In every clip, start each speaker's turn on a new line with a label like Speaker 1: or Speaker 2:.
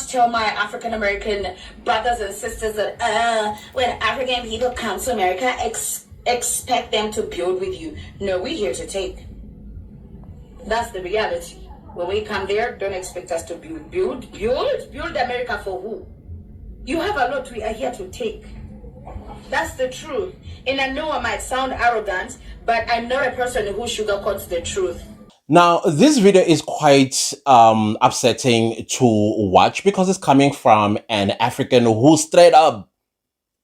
Speaker 1: Tell my African American brothers and sisters that when African people come to America, expect them to build with you. No, we're here to take. That's the reality. When we come there, don't expect us to build America for who? You have a lot we are here to take. That's the truth. And I know I might sound arrogant, but I'm not a person who sugarcoats the truth.
Speaker 2: Now, this video is quite upsetting to watch because it's coming from an African who straight up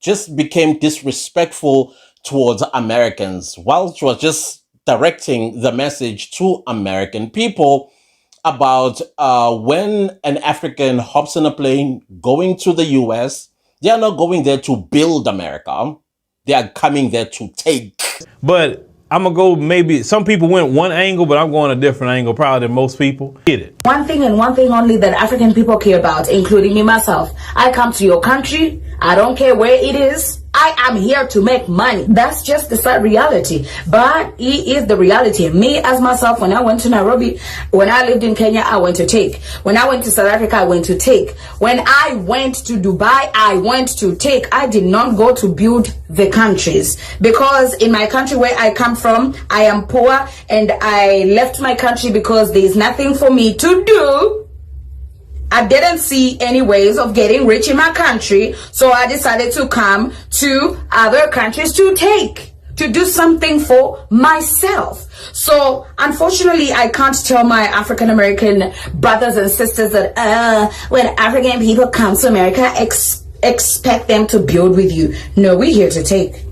Speaker 2: just became disrespectful towards Americans while she was just directing the message to American people about when an African hops on a plane going to the US, they are not going there to build America. They are coming there to take.
Speaker 3: But I'm gonna go, maybe some people went one angle, but I'm going a different angle probably than most people. Get it.
Speaker 1: One thing and one thing only that African people care about, including me myself. I come to your country. I don't care where it is. I am here to make money. That's just the sad reality. But it is the reality. Me as myself, when I went to Nairobi, when I lived in Kenya, I went to take. When I went to South Africa, I went to take. When I went to Dubai, I went to take. I did not go to build the countries. Because in my country where I come from, I am poor and I left my country because there is nothing for me to do. I didn't see any ways of getting rich in my country, so I decided to come to other countries to do something for myself. So unfortunately, I can't tell my African American brothers and sisters that when African people come to America, expect them to build with you. No, we're here to take.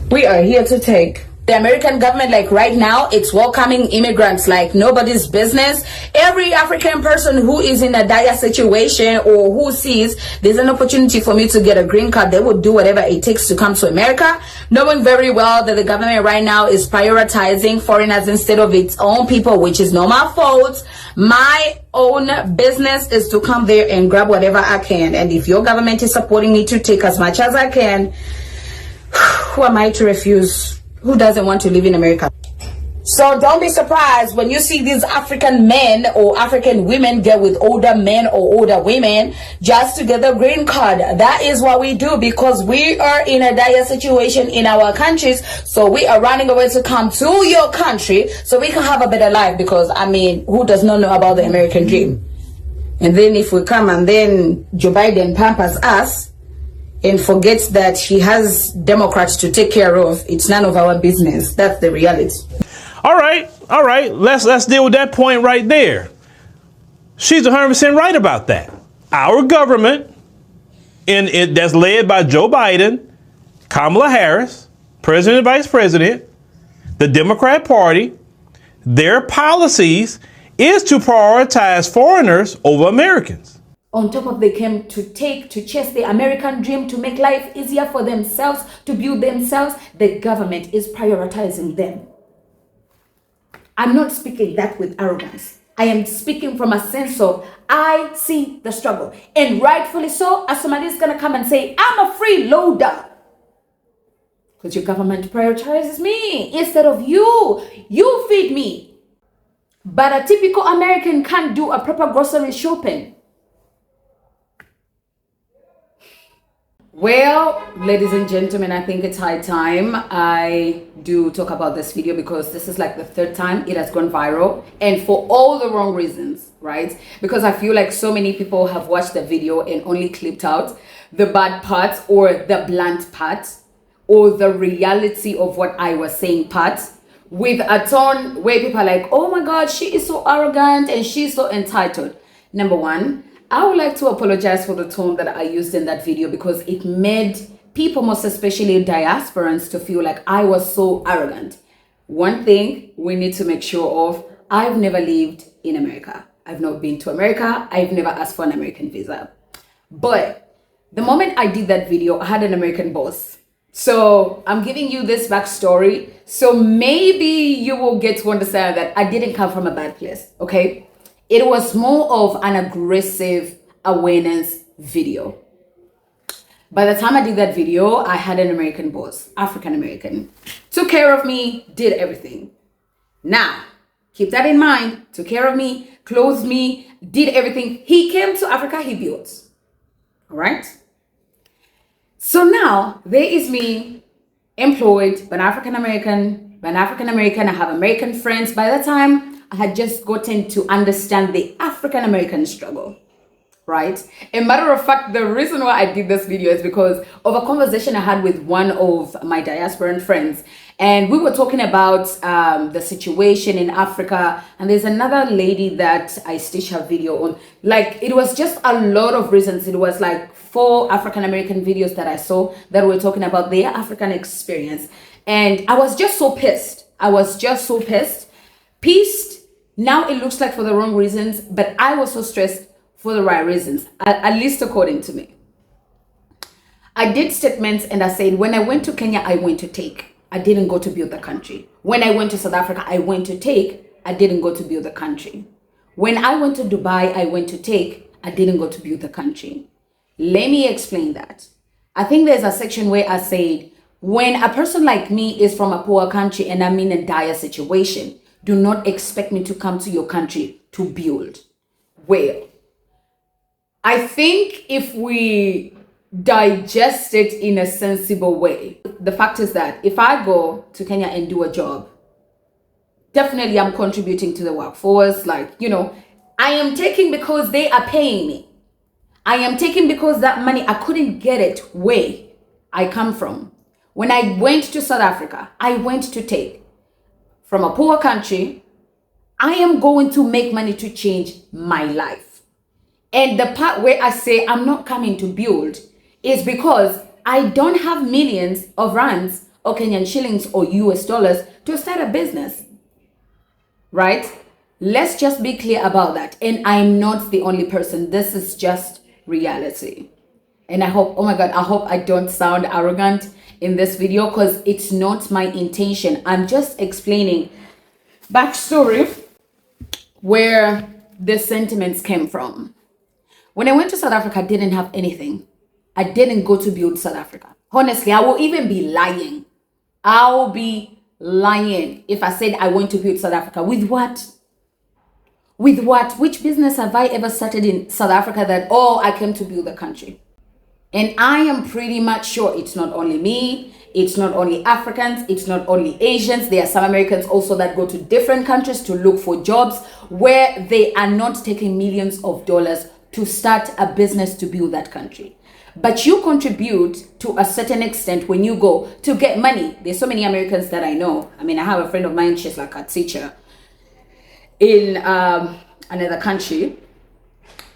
Speaker 1: We are here to take. The American government, like right now, it's welcoming immigrants like nobody's business. Every African person who is in a dire situation or who sees there's an opportunity for me to get a green card, they would do whatever it takes to come to America, knowing very well that the government right now is prioritizing foreigners instead of its own people, which is not my fault. My own business is to come there and grab whatever I can. And if your government is supporting me to take as much as I can, who am I to refuse? Who doesn't want to live in America? So don't be surprised when you see these African men or African women get with older men or older women just to get the green card. That is what we do because we are in a dire situation in our countries. So we are running away to come to your country so we can have a better life because, I mean, who does not know about the American dream? And then if we come and then Joe Biden pampers us, and forgets that he has Democrats to take care of, it's none of our business. That's the reality.
Speaker 3: All right. Let's deal with that point right there. She's 100% right about that. Our government, that's led by Joe Biden, Kamala Harris, President and Vice President, the Democrat Party, their policies is to prioritize foreigners over Americans.
Speaker 1: On top of they came to chase the American dream, to make life easier for themselves, to build themselves, the government is prioritizing them. I'm not speaking that with arrogance. I am speaking from a sense of, I see the struggle. And rightfully so, as somebody is going to come and say, I'm a freeloader. Because your government prioritizes me instead of you. You feed me. But a typical American can't do a proper grocery shopping. Well, ladies and gentlemen, I think it's high time I do talk about this video because this is like the third time it has gone viral and for all the wrong reasons, right? Because I feel like so many people have watched the video and only clipped out the bad parts or the blunt parts or the reality of what I was saying parts with a tone where people are like, oh my God, she is so arrogant and she's so entitled. Number one, I would like to apologize for the tone that I used in that video because it made people, most especially diasporans, to feel like I was so arrogant. One thing we need to make sure of, I've never lived in America. I've not been to America. I've never asked for an American visa. But the moment I did that video, I had an American boss. So I'm giving you this backstory. So maybe you will get to understand that I didn't come from a bad place, okay? It was more of an aggressive awareness video. By the time I did that video, I had an American boss, African American, took care of me, did everything. Now, Keep that in mind. Took care of me, clothed me, did everything. He came to Africa, he built. All right? So now there is me, employed, but African American, I have American friends. By that time, I had just gotten to understand the African American struggle. Right? A matter of fact, the reason why I did this video is because of a conversation I had with one of my diasporan friends, and we were talking about the situation in Africa. And there's another lady that I stitched her video on. Like, it was just a lot of reasons. It was like 4 African American videos that I saw that were talking about their African experience, and I was just so pissed. Pissed. Now it looks like for the wrong reasons, but I was so stressed for the right reasons, at least according to me. I did statements and I said, when I went to Kenya, I went to take. I didn't go to build the country. When I went to South Africa, I went to take. I didn't go to build the country. When I went to Dubai, I went to take. I didn't go to build the country. Let me explain that. I think there's a section where I said, when a person like me is from a poor country and I'm in a dire situation, do not expect me to come to your country to build. Well, I think if we digest it in a sensible way, the fact is that if I go to Kenya and do a job, definitely I'm contributing to the workforce. Like, you know, I am taking because they are paying me. I am taking because that money, I couldn't get it where I come from. When I went to South Africa, I went to take. From a poor country, I am going to make money to change my life. And the part where I say I'm not coming to build is because I don't have millions of rands or Kenyan shillings or US dollars to start a business. Right? Let's just be clear about that. And I'm not the only person. This is just reality. And I hope, oh my God, I hope I don't sound arrogant in this video, because it's not my intention. I'm just explaining backstory where the sentiments came from. When I went to South Africa, I didn't have anything. I didn't go to build South Africa. Honestly, I will even be lying. I'll be lying if I said I went to build South Africa. With what? With what? Which business have I ever started in South Africa that, oh, I came to build the country? And I am pretty much sure it's not only me. It's not only Africans. It's not only Asians. There are some Americans also that go to different countries to look for jobs where they are not taking millions of dollars to start a business to build that country. But you contribute to a certain extent when you go to get money. There's so many Americans that I know. I mean, I have a friend of mine, she's like a teacher in another country.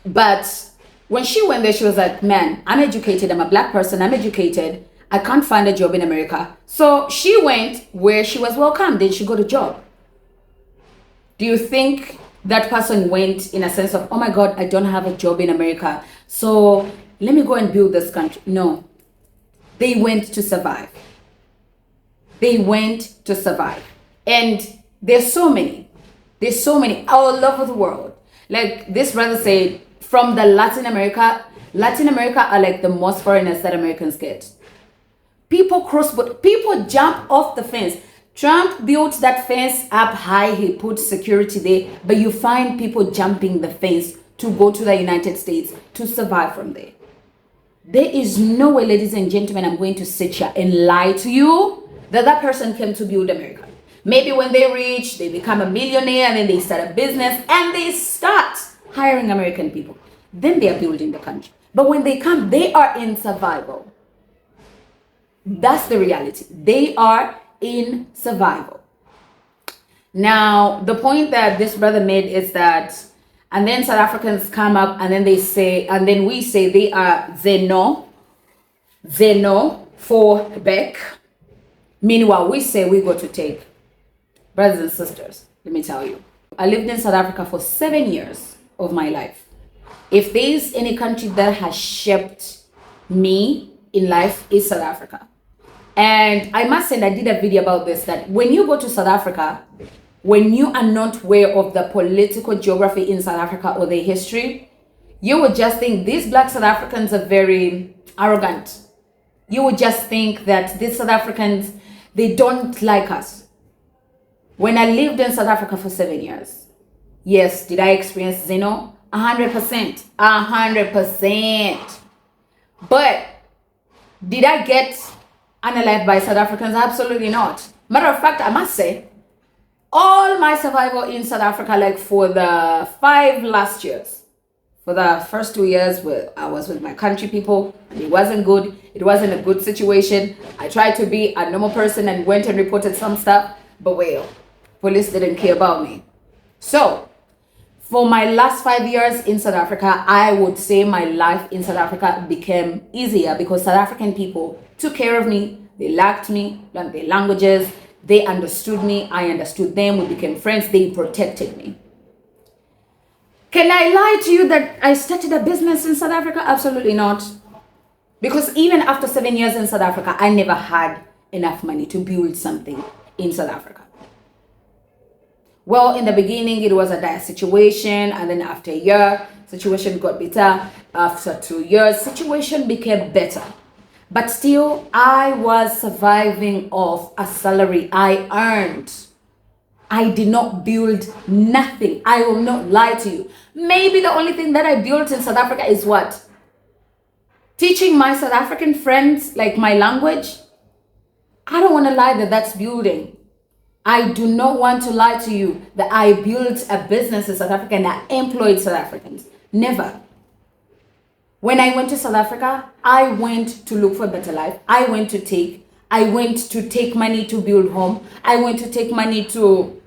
Speaker 1: But when she went there, she was like, man, I'm educated. I'm a black person. I'm educated. I can't find a job in America. So she went where she was welcome. Then she got a job. Do you think that person went in a sense of, oh my God, I don't have a job in America, so let me go and build this country? No. They went to survive. They went to survive. And there's so many all over the world. Like this brother said, from the Latin America are like the most foreigners that Americans get. People people jump off the fence. Trump built that fence up high. He put security there, but you find people jumping the fence to go to the United States to survive from there. There is no way, ladies and gentlemen, I'm going to sit here and lie to you that that person came to build America. Maybe when they reach, they become a millionaire and then they start a business and they start hiring American people. Then they are building the country. But when they come, they are in survival. That's the reality. They are in survival. Now, the point that this brother made is that, and then South Africans come up and then they say, and then we say they are Zeno for back. Meanwhile, we say we go to take. Brothers and sisters, let me tell you, I lived in South Africa for 7 years of my life. If there's any country that has shaped me in life, it's South Africa. And I must say, I did a video about this, that when you go to South Africa, when you are not aware of the political geography in South Africa or the history, you would just think these black South Africans are very arrogant. You would just think that these South Africans, they don't like us. When I lived in South Africa for 7 years, yes, did I experience Xeno? 100%. 100%. But did I get unalived by South Africans? Absolutely not. Matter of fact, I must say, all my survival in South Africa, like for the 5 last years, for the first 2 years where I was with my country people, and it wasn't good. It wasn't a good situation. I tried to be a normal person and went and reported some stuff, but well, police didn't care about me. So, for my last 5 years in South Africa, I would say my life in South Africa became easier because South African people took care of me. They liked me, learned their languages. They understood me. I understood them. We became friends. They protected me. Can I lie to you that I started a business in South Africa? Absolutely not. Because even after 7 years in South Africa, I never had enough money to build something in South Africa. Well, in the beginning, it was a dire situation. And then after a year, situation got better. After 2 years, situation became better. But still, I was surviving off a salary I earned. I did not build nothing. I will not lie to you. Maybe the only thing that I built in South Africa is what? Teaching my South African friends like my language. I don't want to lie that that's building. I do not want to lie to you that I built a business in South Africa and I employed South Africans. Never. When I went to South Africa, I went to look for a better life. I went to take money to build home. I went to take money to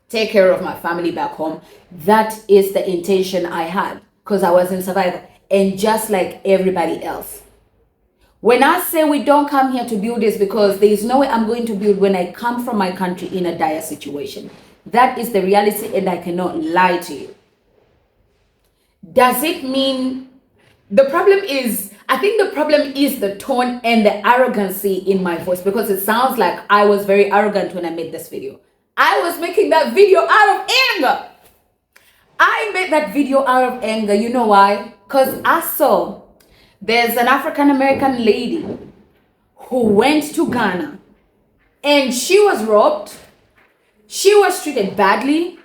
Speaker 1: take care of my family back home. That is the intention I had because I was in survival and just like everybody else. When I say we don't come here to build this because there is no way I'm going to build when I come from my country in a dire situation. That is the reality and I cannot lie to you. Does it mean the problem is, I think the problem is the tone and the arrogancy in my voice because it sounds like I was very arrogant when I made this video. I was making that video out of anger. I made that video out of anger. You know why? Because I saw there's an African American lady who went to Ghana and she was robbed. She was treated badly.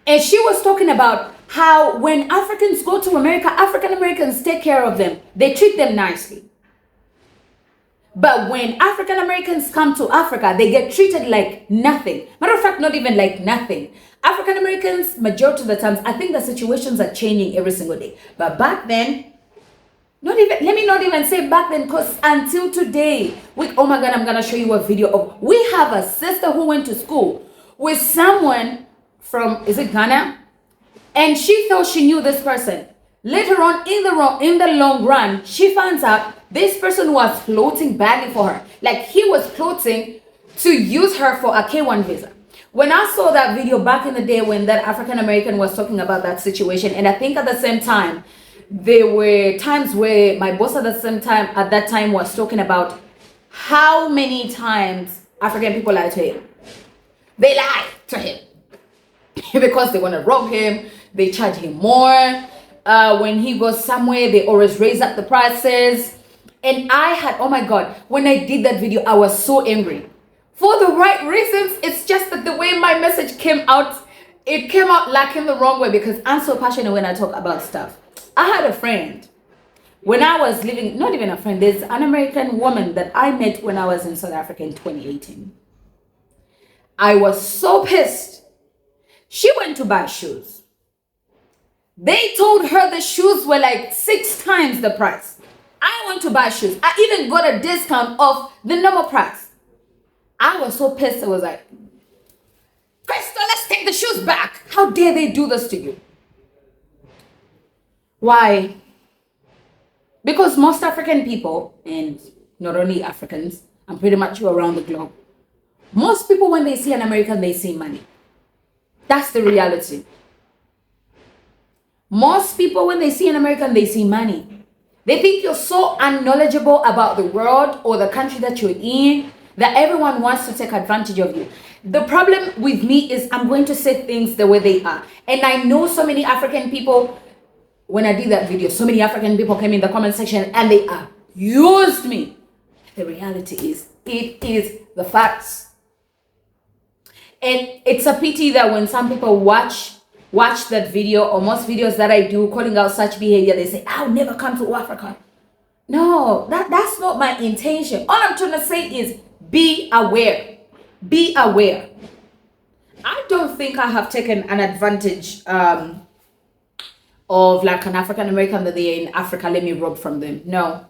Speaker 1: And she was talking about how when Africans go to America, African Americans take care of them. They treat them nicely. But when African Americans come to Africa, they get treated like nothing. Matter of fact, not even like nothing. African Americans, majority of the times, I think the situations are changing every single day. But back then, let me not even say back then, because until today, oh my God, I'm going to show you a video of, we have a sister who went to school with someone from, is it Ghana? And she thought she knew this person. Later on, in the long run, she finds out this person was plotting badly for her. Like he was plotting to use her for a K1 visa. When I saw that video back in the day when that African American was talking about that situation, and I think at the same time, there were times where my boss at that time was talking about how many times African people lie to him. They lie to him because they want to rob him. They charge him more. When he goes somewhere, they always raise up the prices. And I had, oh my God, when I did that video, I was so angry. For the right reasons, it's just that the way my message came out, it came out like in the wrong way because I'm so passionate when I talk about stuff. I had a friend when I was living, not even a friend, there's an American woman that I met when I was in South Africa in 2018. I was so pissed. She went to buy shoes. They told her the shoes were like 6 times the price. I went to buy shoes. I even got a discount of the normal price. I was so pissed. I was like, Crystal, let's take the shoes back. How dare they do this to you? Why? Because most African people, and not only Africans, I'm pretty much around the globe, most people when they see an American, they see money. That's the reality. Most people when they see an American, they see money. They think you're so unknowledgeable about the world or the country that you're in that everyone wants to take advantage of you. The problem with me is I'm going to say things the way they are. And I know so many African people, when I did that video, so many African people came in the comment section and they abused me. The reality is, it is the facts. And it's a pity that when some people watch that video, or most videos that I do calling out such behavior, they say, I'll never come to Africa. No, that's not my intention. All I'm trying to say is be aware. Be aware. I don't think I have taken an advantage of like an African American that they're in Africa, let me rob from them. No,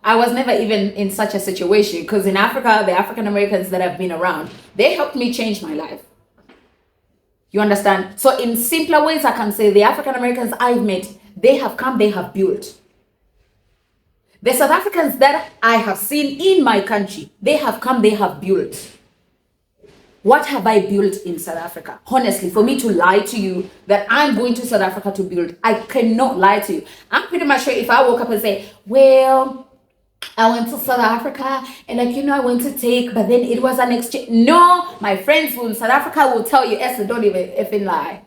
Speaker 1: I was never even in such a situation, because in Africa, the African Americans that have been around, they helped me change my life. You understand? So in simpler ways, I can say the African Americans I've met, they have come, they have built. The South Africans that I have seen in my country, they have come, they have built. What have I built in South Africa? Honestly, for me to lie to you that I'm going to South Africa to build, I cannot lie to you. I'm pretty much sure if I woke up and say, well, I went to South Africa and I went to take, but then it was an exchange. No, my friends in South Africa will tell you, Esther, don't even effing lie.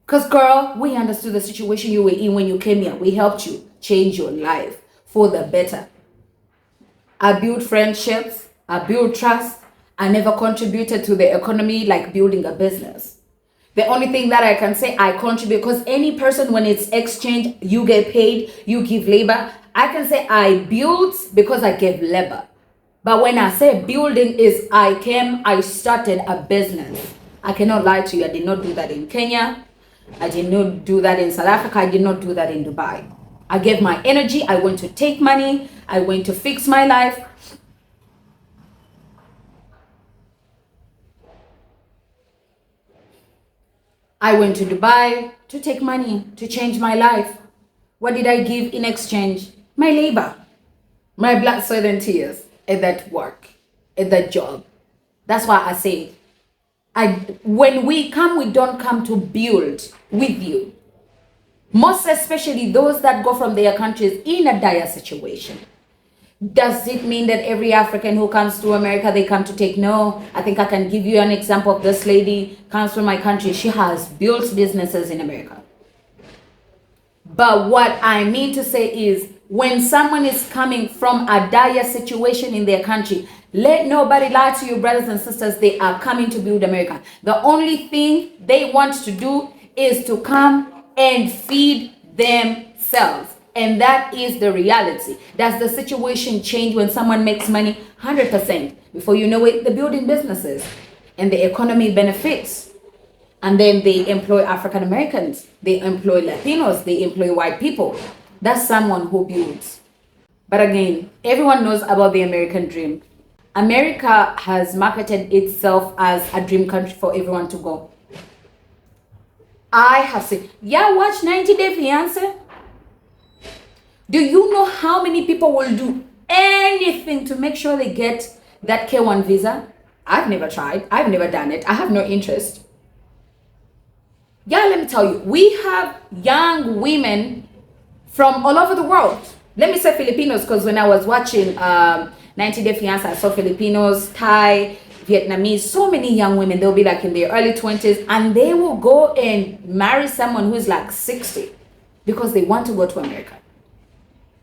Speaker 1: Because girl, we understood the situation you were in when you came here. We helped you change your life for the better. I built friendships. I built trust. I never contributed to the economy like building a business. The only thing that I can say I contribute, because any person, when it's exchange, you get paid, you give labor. I can say I built because I gave labor. But when I say building is I started a business. I cannot lie to you. I did not do that in Kenya. I did not do that in South Africa. I did not do that in Dubai. I gave my energy. I went to take money. I went to fix my life. I went to Dubai to take money, to change my life. What did I give in exchange? My labor, my blood, sweat, and tears at that work, at that job. That's why I say, when we come, we don't come to build with you. Most especially those that go from their countries in a dire situation. Does it mean that every African who comes to America, they come to take? No. I think I can give you an example of this lady comes from my country. She has built businesses in America. But what I mean to say is, when someone is coming from a dire situation in their country, let nobody lie to you, brothers and sisters. They are coming to build America. The only thing they want to do is to come and feed themselves. And that is the reality. Does the situation change when someone makes money? 100%. Before you know it, they're building businesses and the economy benefits. And then they employ African Americans, they employ Latinos, they employ white people. That's someone who builds. But again, everyone knows about the American dream. America has marketed itself as a dream country for everyone to go. I have said, yeah, watch 90 Day Fiancé. Do you know how many people will do anything to make sure they get that K1 visa? I've never tried. I've never done it. I have no interest. Yeah, let me tell you, we have young women from all over the world. Let me say Filipinos, because when I was watching 90 Day Fiancé, I saw Filipinos, Thai, Vietnamese, so many young women. They'll be like in their early 20s, and they will go and marry someone who's like 60 because they want to go to America.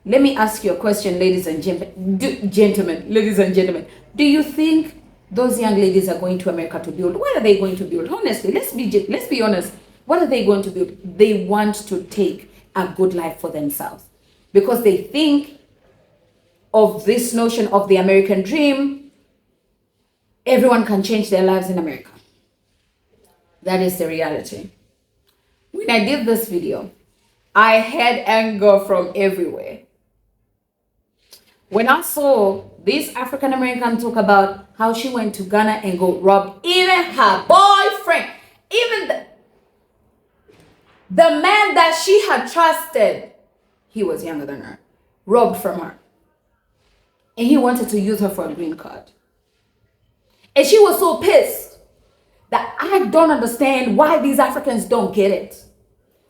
Speaker 1: Let me ask you a question, ladies and gentlemen. Ladies and gentlemen, do you think those young ladies are going to America to build? What are they going to build? Honestly, let's be honest. What are they going to build? They want to take a good life for themselves because they think of this notion of the American dream. Everyone can change their lives in America. That is the reality. When I did this video, I had anger from everywhere. When I saw this African American talk about how she went to Ghana and go rob even her boyfriend, even the man that she had trusted, he was younger than her, robbed from her. And he wanted to use her for a green card. And she was so pissed that I don't understand why these Africans don't get it.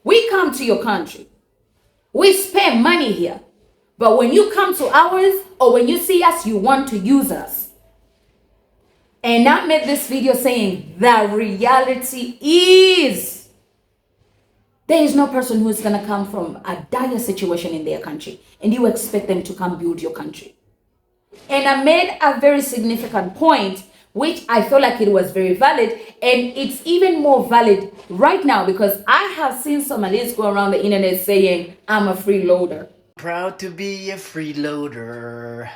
Speaker 1: We come to your country. We spend money here. But when you come to ours, or when you see us, you want to use us. And I made this video saying the reality is there is no person who is going to come from a dire situation in their country and you expect them to come build your country. And I made a very significant point which I feel like it was very valid. And it's even more valid right now because I have seen Somalis go around the internet saying, I'm a freeloader.
Speaker 4: Proud to be a freeloader.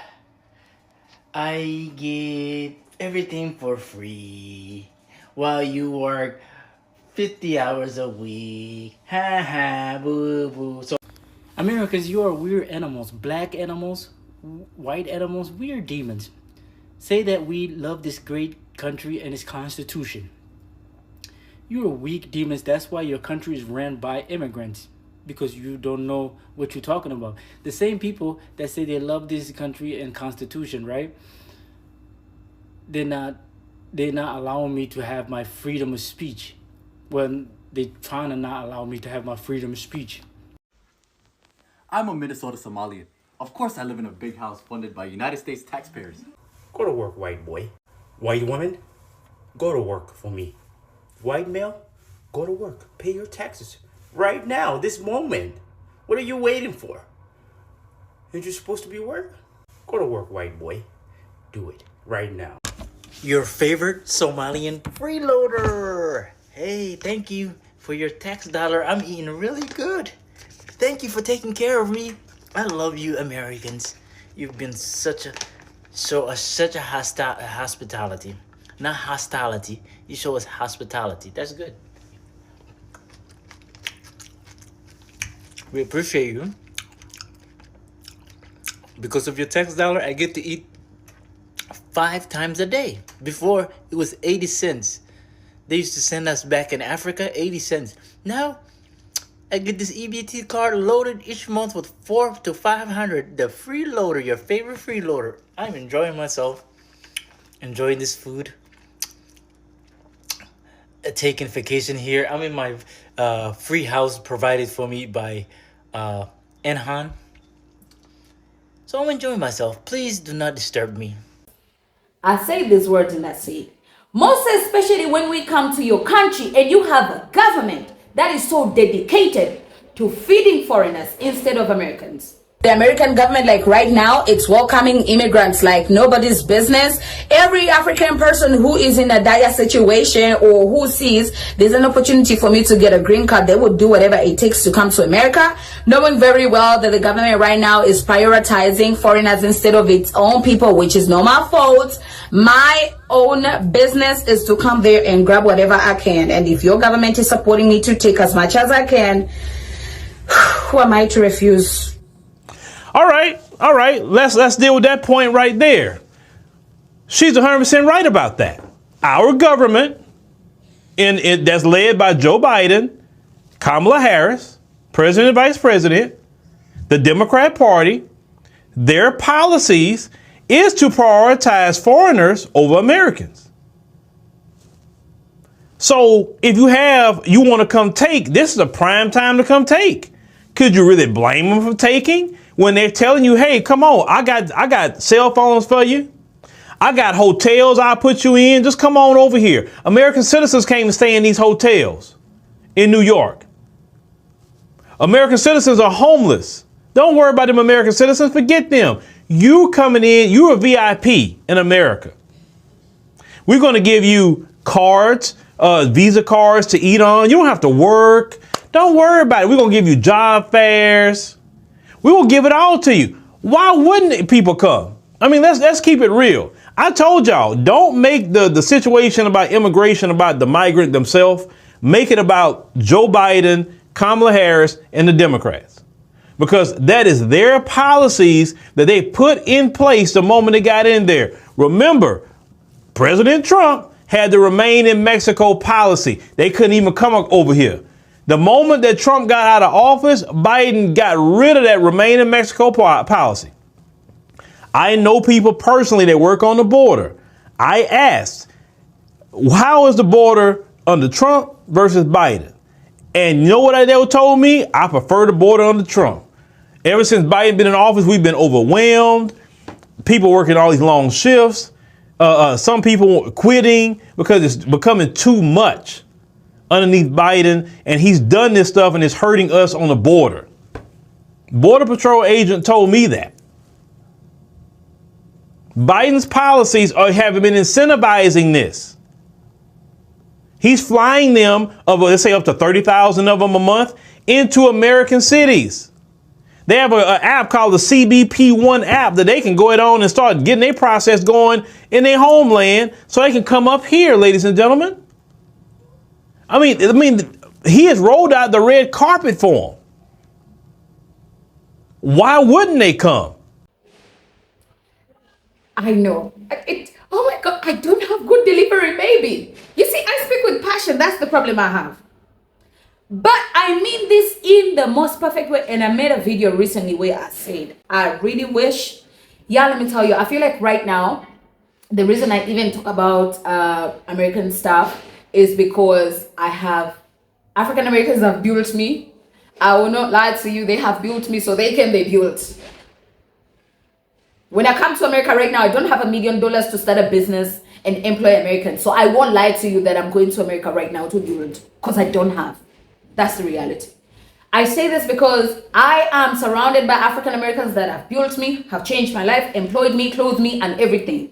Speaker 4: I get everything for free while you work 50 hours a week. Ha ha, boo boo. So, Americans, you are weird animals. Black animals, white animals, we are demons. Say that we love this great country and its constitution. You are weak demons. That's why your country is ran by immigrants. Because you don't know what you're talking about. The same people that say they love this country and constitution, right? They're not allowing me to have my freedom of speech when they're trying to not allow me to have my freedom of speech.
Speaker 5: I'm a Minnesota Somalian. Of course I live in a big house funded by United States taxpayers.
Speaker 6: Go to work, white boy. White woman, go to work for me. White male, go to work. Pay your taxes. Right now, this moment. What are you waiting for? Aren't you supposed to be at work? Go to work, white boy. Do it right now.
Speaker 4: Your favorite Somalian freeloader. Hey, thank you for your tax dollar. I'm eating really good. Thank you for taking care of me. I love you, Americans. You've been such a hospitality. Not hostility. You show us hospitality. That's good. We appreciate you. Because of your tax dollar, I get to eat 5 times a day. Before, it was 80 cents. They used to send us back in Africa, 80 cents. Now, I get this EBT card loaded each month with 400 to 500. The freeloader, your favorite freeloader. I'm enjoying myself. Enjoying this food. Taking vacation here. I'm in my free house provided for me by Enhan. So I'm enjoying myself. Please do not disturb me.
Speaker 1: I say these words and I say it. Most especially when we come to your country and you have a government that is so dedicated to feeding foreigners instead of Americans. The American government, like right now, it's welcoming immigrants like nobody's business. Every African person who is in a dire situation or who sees there's an opportunity for me to get a green card, they would do whatever it takes to come to America, knowing very well that the government right now is prioritizing foreigners instead of its own people, which is not my fault. My own business is to come there and grab whatever I can. And if your government is supporting me to take as much as I can, who am I to refuse?
Speaker 3: All right. Let's deal with that point right there. She's 100% right about that. Our government, that's led by Joe Biden, Kamala Harris, President and Vice President, the Democrat Party, their policies is to prioritize foreigners over Americans. So if you want to come take, this is a prime time to come take. Could you really blame them for taking? When they're telling you, hey, come on, I got cell phones for you. I got hotels I'll put you in. Just come on over here. American citizens came to stay in these hotels in New York. American citizens are homeless. Don't worry about them American citizens. Forget them. You coming in, you're a VIP in America. We're going to give you cards, Visa cards to eat on. You don't have to work. Don't worry about it. We're going to give you job fairs. We will give it all to you. Why wouldn't people come? I mean, let's keep it real. I told y'all, don't make the situation about immigration about the migrant themselves. Make it about Joe Biden, Kamala Harris, and the Democrats. Because that is their policies that they put in place the moment they got in there. Remember, President Trump had the remain in Mexico policy. They couldn't even come over here. The moment that Trump got out of office, Biden got rid of that remain in Mexico policy. I know people personally that work on the border. I asked, how is the border under Trump versus Biden? And you know what they told me? I prefer the border under Trump. Ever since Biden been in office, we've been overwhelmed. People working all these long shifts. Some people quitting because it's becoming too much underneath Biden, and he's done this stuff and it's hurting us on the border. Border Patrol agent told me that. Biden's policies have been incentivizing this. He's flying them, let's say up to 30,000 of them a month, into American cities. They have an app called the CBP One app that they can go on and start getting their process going in their homeland so they can come up here, ladies and gentlemen. I mean, he has rolled out the red carpet for them. Why wouldn't they come?
Speaker 1: I know. Oh my God, I don't have good delivery, baby. You see, I speak with passion. That's the problem I have. But I mean this in the most perfect way. And I made a video recently where I said, I really wish, let me tell you, I feel like right now, the reason I even talk about American stuff is because I have African Americans have built me. I will not lie to you, they have built me so they can be built. When I come to America right now, I don't have $1 million to start a business and employ Americans. So I won't lie to you that I'm going to America right now to build, because I don't have. That's the reality. I say this because I am surrounded by African Americans that have built me, have changed my life, employed me, clothed me, and everything.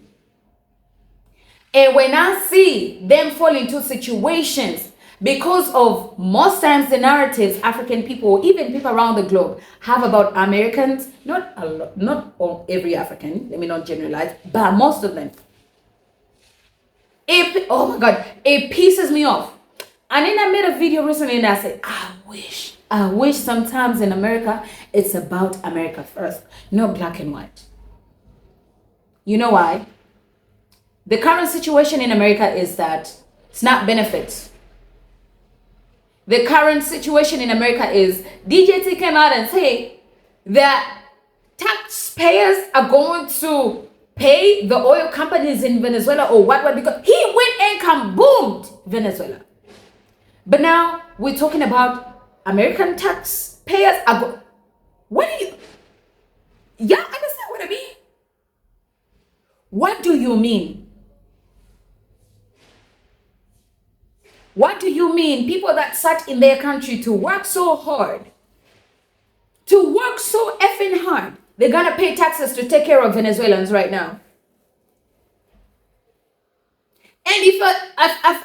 Speaker 1: And when I see them fall into situations because of most times the narratives African people, even people around the globe, have about Americans, not a lot, not all, every African, let me not generalize, but most of them. Oh my God, it pisses me off. And then I made a video recently and I said, I wish sometimes in America, it's about America first, not black and white. You know why? The current situation in America is that it's not benefits. The current situation in America is DJT came out and say that taxpayers are going to pay the oil companies in Venezuela or what, because he went and kaboomed Venezuela. But now we're talking about American taxpayers what do you, y'all understand what I mean? What do you mean? What do you mean? People that sat in their country to work so hard, to work so effing hard, they're gonna pay taxes to take care of Venezuelans right now. And if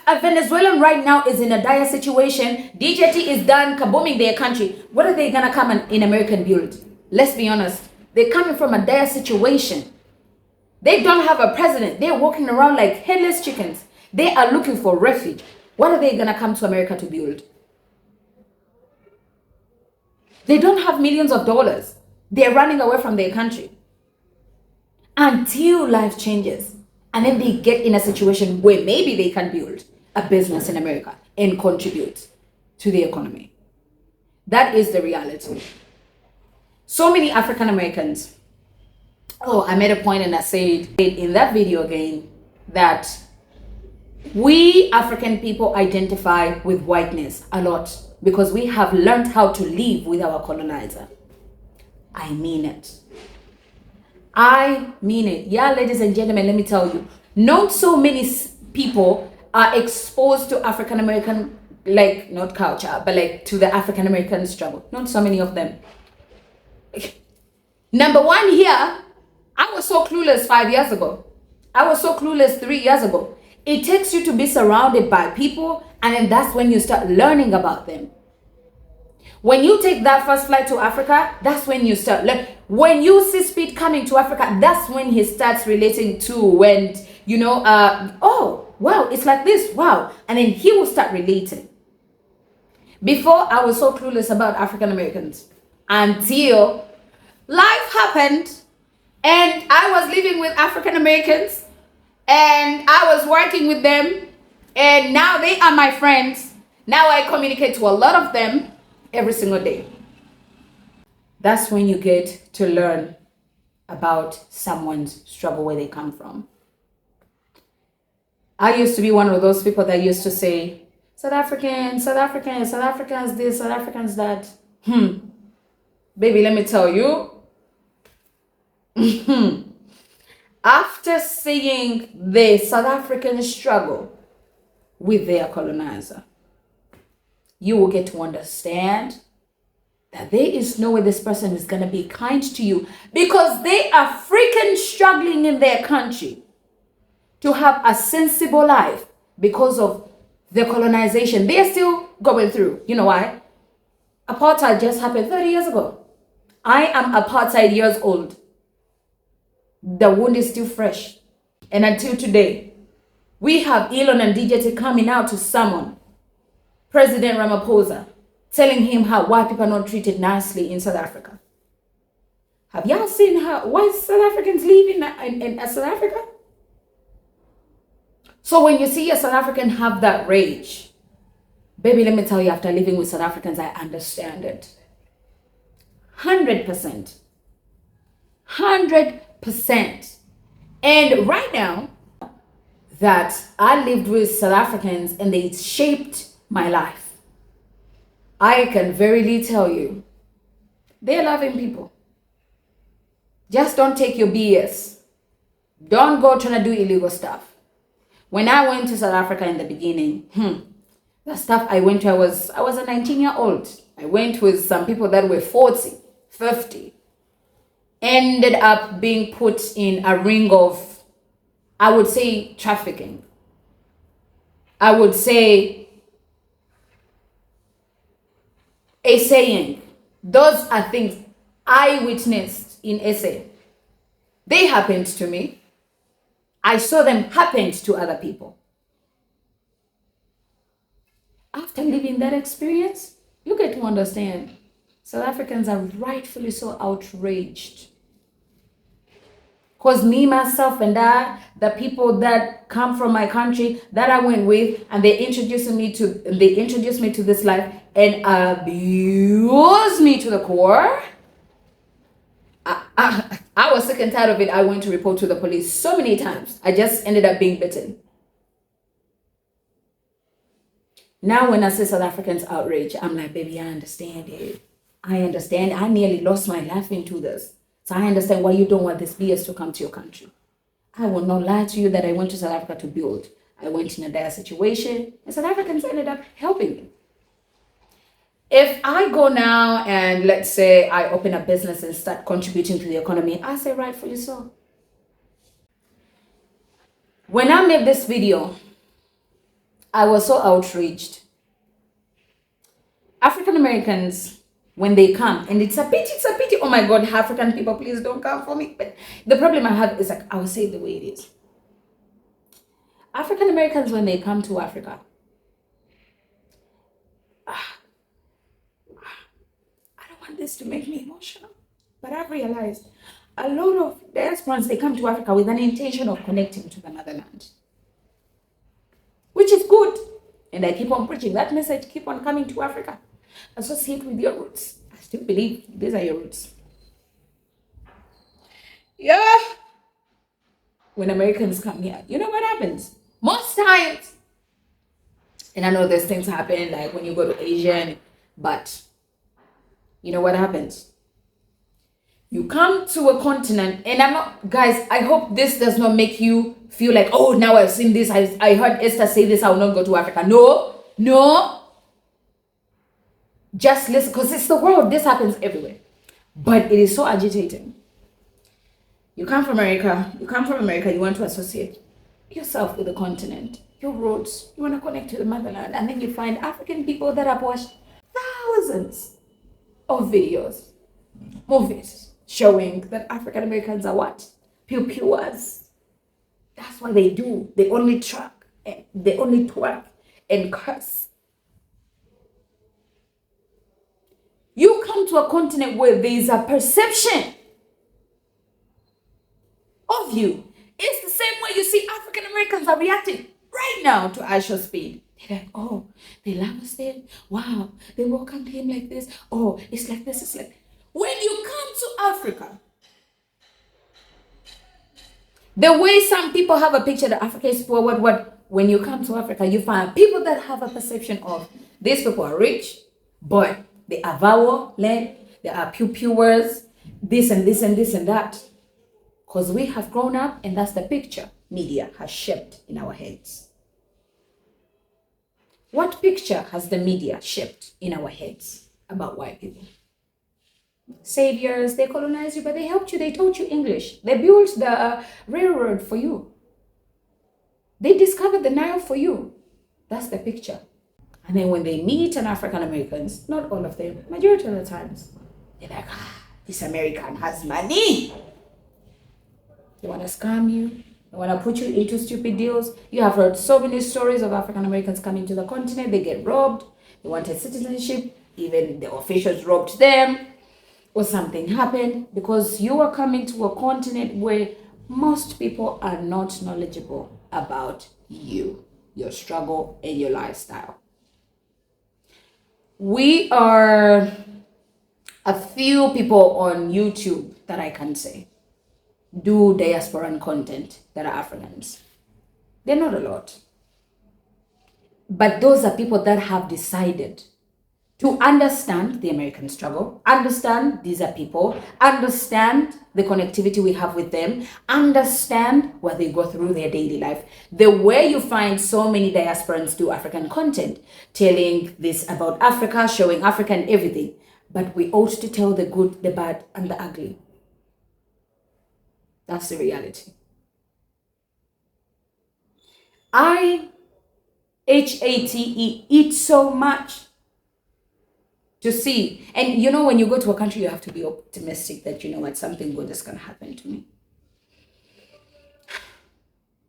Speaker 1: a Venezuelan right now is in a dire situation, DJT is done kabooming their country, what are they gonna come in American build? Let's be honest. They're coming from a dire situation. They don't have a president. They're walking around like headless chickens. They are looking for refuge. What are they gonna come to America to build? They don't have millions of dollars. They're running away from their country until life changes. And then they get in a situation where maybe they can build a business in America and contribute to the economy. That is the reality. So many African Americans. I made a point and I said in that video again that we African people identify with whiteness a lot because we have learned how to live with our colonizer. I mean it. I mean it. Yeah, ladies and gentlemen, let me tell you, not so many people are exposed to African American, like not culture, but like to the African American struggle. Not so many of them. Number one here, I was so clueless 5 years ago. I was so clueless 3 years ago. It takes you to be surrounded by people, and then that's when you start learning about them. When you take that first flight to Africa, that's when you start learning. When you see Speed coming to Africa, that's when he starts relating to when, oh, wow, it's like this, wow. And then he will start relating. Before, I was so clueless about African Americans until life happened and I was living with African Americans and I was working with them and now they are my friends. Now I communicate to a lot of them every single day. That's when you get to learn about someone's struggle, where they come from. I used to be one of those people that used to say, South Africans this, South Africans that. Baby, let me tell you. After seeing the South African struggle with their colonizer, you will get to understand that there is no way this person is going to be kind to you because they are freaking struggling in their country to have a sensible life because of the colonization they're still going through. You know why? Apartheid just happened 30 years ago. I am apartheid years old. The wound is still fresh. And until today, we have Elon and DJT coming out to summon President Ramaphosa, telling him how white people are not treated nicely in South Africa. Have y'all seen how white South Africans live in South Africa? So when you see a South African have that rage, baby, let me tell you, after living with South Africans, I understand it. 100%. 100%. And right now, that I lived with South Africans and they shaped my life, I can verily tell you, they're loving people. Just don't take your BS. Don't go trying to do illegal stuff. When I went to South Africa in the beginning, the stuff I went to, I was a 19-year-old. I went with some people that were 40, 50. Ended up being put in a ring of, I would say, trafficking. I would say, a saying. Those are things I witnessed in SA. They happened to me. I saw them happen to other people. After living that experience, you get to understand South Africans are rightfully so outraged. Because me, myself, and I, the people that come from my country that I went with, and they introduced me to this life and abused me to the core. I was sick and tired of it. I went to report to the police so many times. I just ended up being bitten. Now when I see South Africans outrage, I'm like, baby, I understand it. I understand. I nearly lost my life into this. So I understand why you don't want this BS to come to your country. I will not lie to you that I went to South Africa to build. I went in a dire situation, and South Africans ended up helping me. If I go now and let's say I open a business and start contributing to the economy, I say rightfully so. When I made this video, I was so outraged. African Americans, when they come, and it's a pity, oh my God, African people, please don't come for me. But the problem I have is, like, I will say it the way it is. African Americans, when they come to Africa, I don't want this to make me emotional, but I've realized a lot of diasporans, they come to Africa with an intention of connecting to the motherland, which is good. And I keep on preaching that message, keep on coming to Africa. Associate with your roots. I still believe these are your roots. Yeah. When Americans come here, you know what happens? Most times, and I know there's things happen like when you go to Asia, but you know what happens? You come to a continent, and I'm not, guys, I hope this does not make you feel like, oh, now I've seen this, I heard Esther say this, I will not go to Africa. No. Just listen, because it's the world. This happens everywhere. But it is so agitating. You come from America, you want to associate yourself with the continent, your roots, you want to connect to the motherland, and then you find African people that have watched thousands of videos, movies, showing that African Americans are what? Pew-pewers. That's what they do. They only twerk and curse. You come to a continent where there is a perception of you. It's the same way you see African Americans are reacting right now to Aisha Speed. They're like, oh, they love us there. Wow, they welcomed him like this. Oh, it's like this, it's like. When you come to Africa, the way some people have a picture that Africa is poor, when you come to Africa, you find people that have a perception of these people are rich, but they are vowel-led, they are pew-pewers, this and this and this and that. Because we have grown up, and that's the picture media has shaped in our heads. What picture has the media shaped in our heads about white people? saviors. They colonized you, but they helped you. They taught you English. They built the railroad for you. They discovered the Nile for you. That's the picture. And then when they meet an African Americans, not all of them, majority of the times, they're like, this American has money. They want to scam you. They want to put you into stupid deals. You have heard so many stories of African Americans coming to the continent. They get robbed. They wanted citizenship. Even the officials robbed them. Or something happened because you are coming to a continent where most people are not knowledgeable about you, your struggle, and your lifestyle. We are a few people on YouTube that I can say do diasporan content that are Africans. They're not a lot. But those are people that have decided to understand the American struggle, understand these are people, understand the connectivity we have with them, understand what they go through their daily life. The way you find so many diasporans do African content, telling this about Africa, showing Africa and everything. But we ought to tell the good, the bad, and the ugly. That's the reality. I, HATE, eat so much to see. And you know, when you go to a country, you have to be optimistic that, you know what, something good is going to happen to me.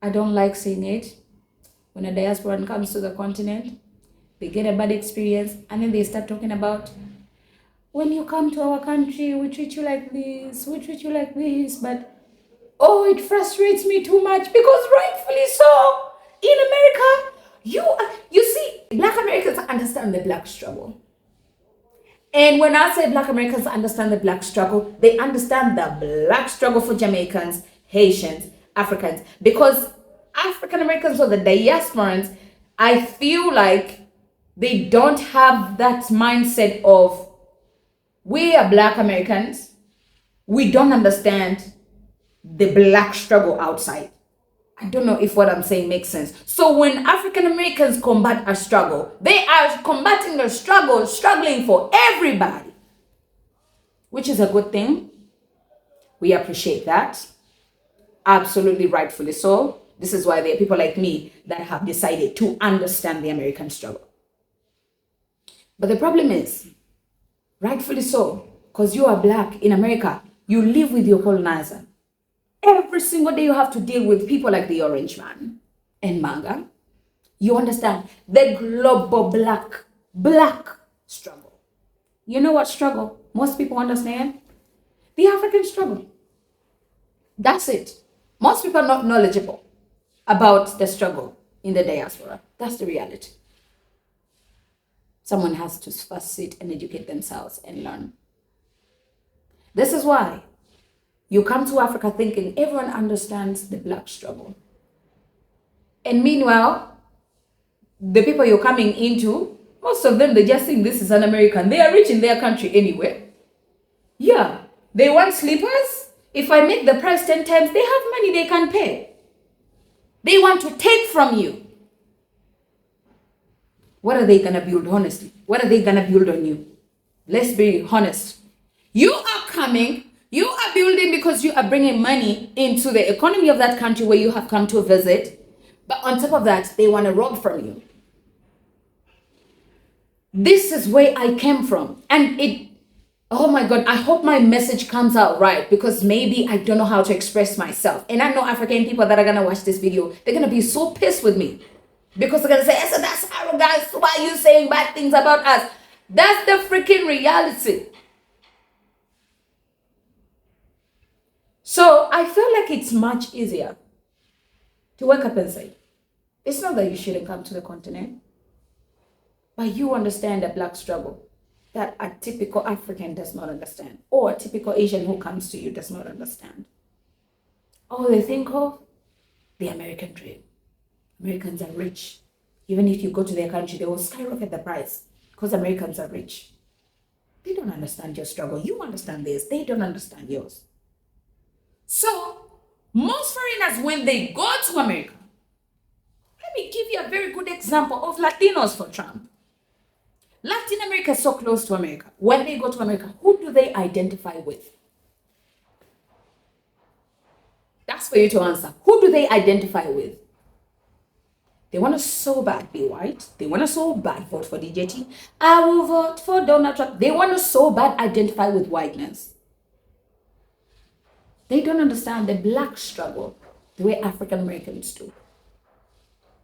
Speaker 1: I don't like seeing it. When a diasporan comes to the continent, they get a bad experience, and then they start talking about, when you come to our country, we treat you like this, we treat you like this, but oh, it frustrates me too much because rightfully so, in America, you see, Black Americans understand the Black struggle. And when I say Black Americans understand the Black struggle, they understand the Black struggle for Jamaicans, Haitians, Africans. Because African Americans or the diasporans, I feel like they don't have that mindset of, we are Black Americans, we don't understand the Black struggle outside. I don't know if what I'm saying makes sense. So when African Americans combat a struggle, they are combating a struggle, struggling for everybody, which is a good thing. We appreciate that. Absolutely rightfully so. This is why there are people like me that have decided to understand the American struggle. But the problem is, rightfully so, because you are Black in America, you live with your colonizer. Every single day you have to deal with people like the Orange Man and Manga. You understand the global black struggle. You know what struggle most people understand? The African struggle. That's it. Most people are not knowledgeable about the struggle in the diaspora. That's the reality. Someone has to first sit and educate themselves and learn. This is why you come to Africa thinking everyone understands the Black struggle. And meanwhile, the people you're coming into, most of them, they just think this is an American. They are rich in their country anyway. Yeah, they want slippers. If I make the price 10 times, they have money they can pay. They want to take from you. What are they going to build, honestly? What are they going to build on you? Let's be honest. You are coming, you are building because you are bringing money into the economy of that country where you have come to visit. But on top of that, they want to rob from you. This is where I came from. And oh my God, I hope my message comes out right, because maybe I don't know how to express myself. And I know African people that are going to watch this video, they're going to be so pissed with me. Because they're going to say, Esther, that's arrogance. Why are you saying bad things about us? That's the freaking reality. So I feel like it's much easier to wake up and say, it's not that you shouldn't come to the continent, but you understand the Black struggle that a typical African does not understand, or a typical Asian who comes to you does not understand. All they think of, the American dream. Americans are rich. Even if you go to their country, they will skyrocket the price because Americans are rich. They don't understand your struggle. You understand theirs. They don't understand yours. So, most foreigners, when they go to America, let me give you a very good example of Latinos for Trump. Latin America is so close to America. When they go to America, who do they identify with? That's for you to answer. Who do they identify with? They want to so bad be white. They want to so bad vote for DJT. I will vote for Donald Trump. They want to so bad identify with whiteness. They don't understand the black struggle the way African Americans do.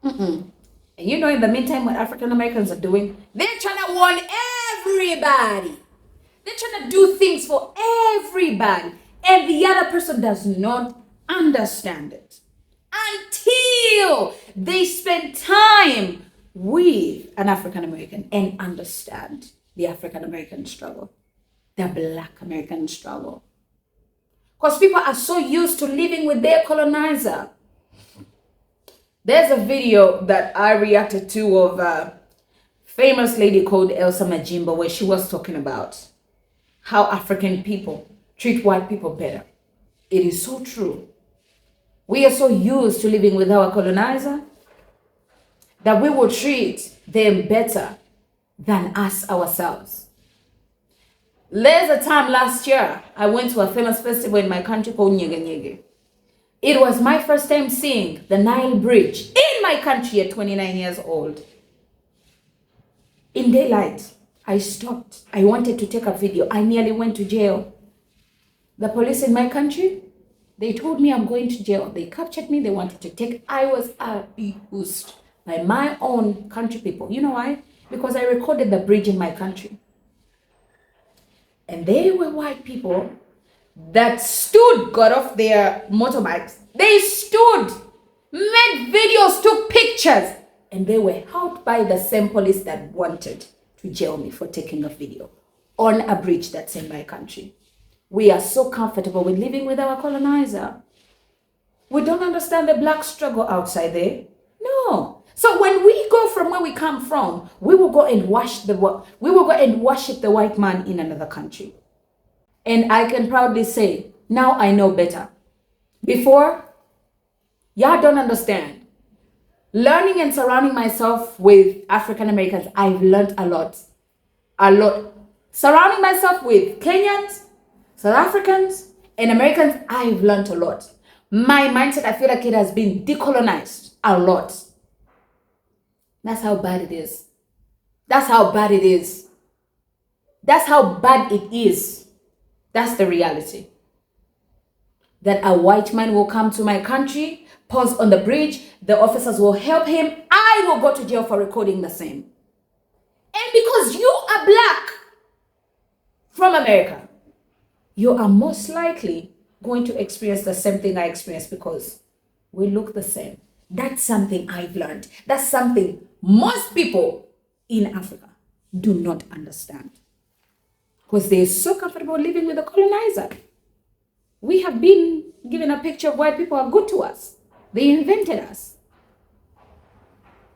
Speaker 1: And you know, in the meantime, what African Americans are doing, they're trying to warn everybody. They're trying to do things for everybody. And the other person does not understand it until they spend time with an African American and understand the African American struggle, the Black American struggle. Because people are so used to living with their colonizer. There's a video that I reacted to of a famous lady called Elsa Majimbo, where she was talking about how African people treat white people better. It is so true. We are so used to living with our colonizer that we will treat them better than us ourselves. There's a time last year, I went to a famous festival in my country called Nyege Nyege. It was my first time seeing the Nile Bridge in my country at 29 years old. In daylight, I stopped. I wanted to take a video. I nearly went to jail. The police in my country, they told me I'm going to jail. They captured me. They wanted to take. I was abused by my own country people. You know why? Because I recorded the bridge in my country. And they were white people that stood, got off their motorbikes. They stood, made videos, took pictures, and they were held by the same police that wanted to jail me for taking a video on a bridge that's in my country. We are so comfortable with living with our colonizer. We don't understand the black struggle outside there. No. So when we go from where we come from, we will go and worship the white man in another country. And I can proudly say, now I know better. Before, y'all don't understand. Learning and surrounding myself with African Americans, I've learned a lot. A lot. Surrounding myself with Kenyans, South Africans, and Americans, I've learned a lot. My mindset, I feel like it has been decolonized a lot. That's how bad it is. That's how bad it is. That's how bad it is. That's the reality. That a white man will come to my country, pause on the bridge, the officers will help him, I will go to jail for recording the same. And because you are black from America, you are most likely going to experience the same thing I experienced because we look the same. That's something I've learned. That's something most people in Africa do not understand. Because they're so comfortable living with the colonizer. We have been given a picture of white people are good to us. They invented us.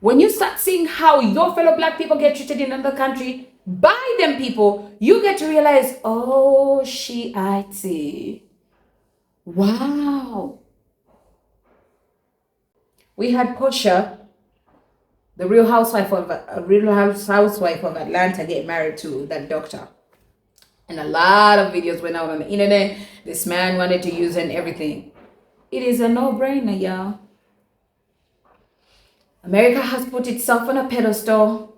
Speaker 1: When you start seeing how your fellow black people get treated in another country by them people, you get to realize, oh, I see. Wow. We had Portia, the Real Housewife of Atlanta, get married to that doctor. And a lot of videos went out on the internet. This man wanted to use her and everything. It is a no-brainer, y'all. America has put itself on a pedestal.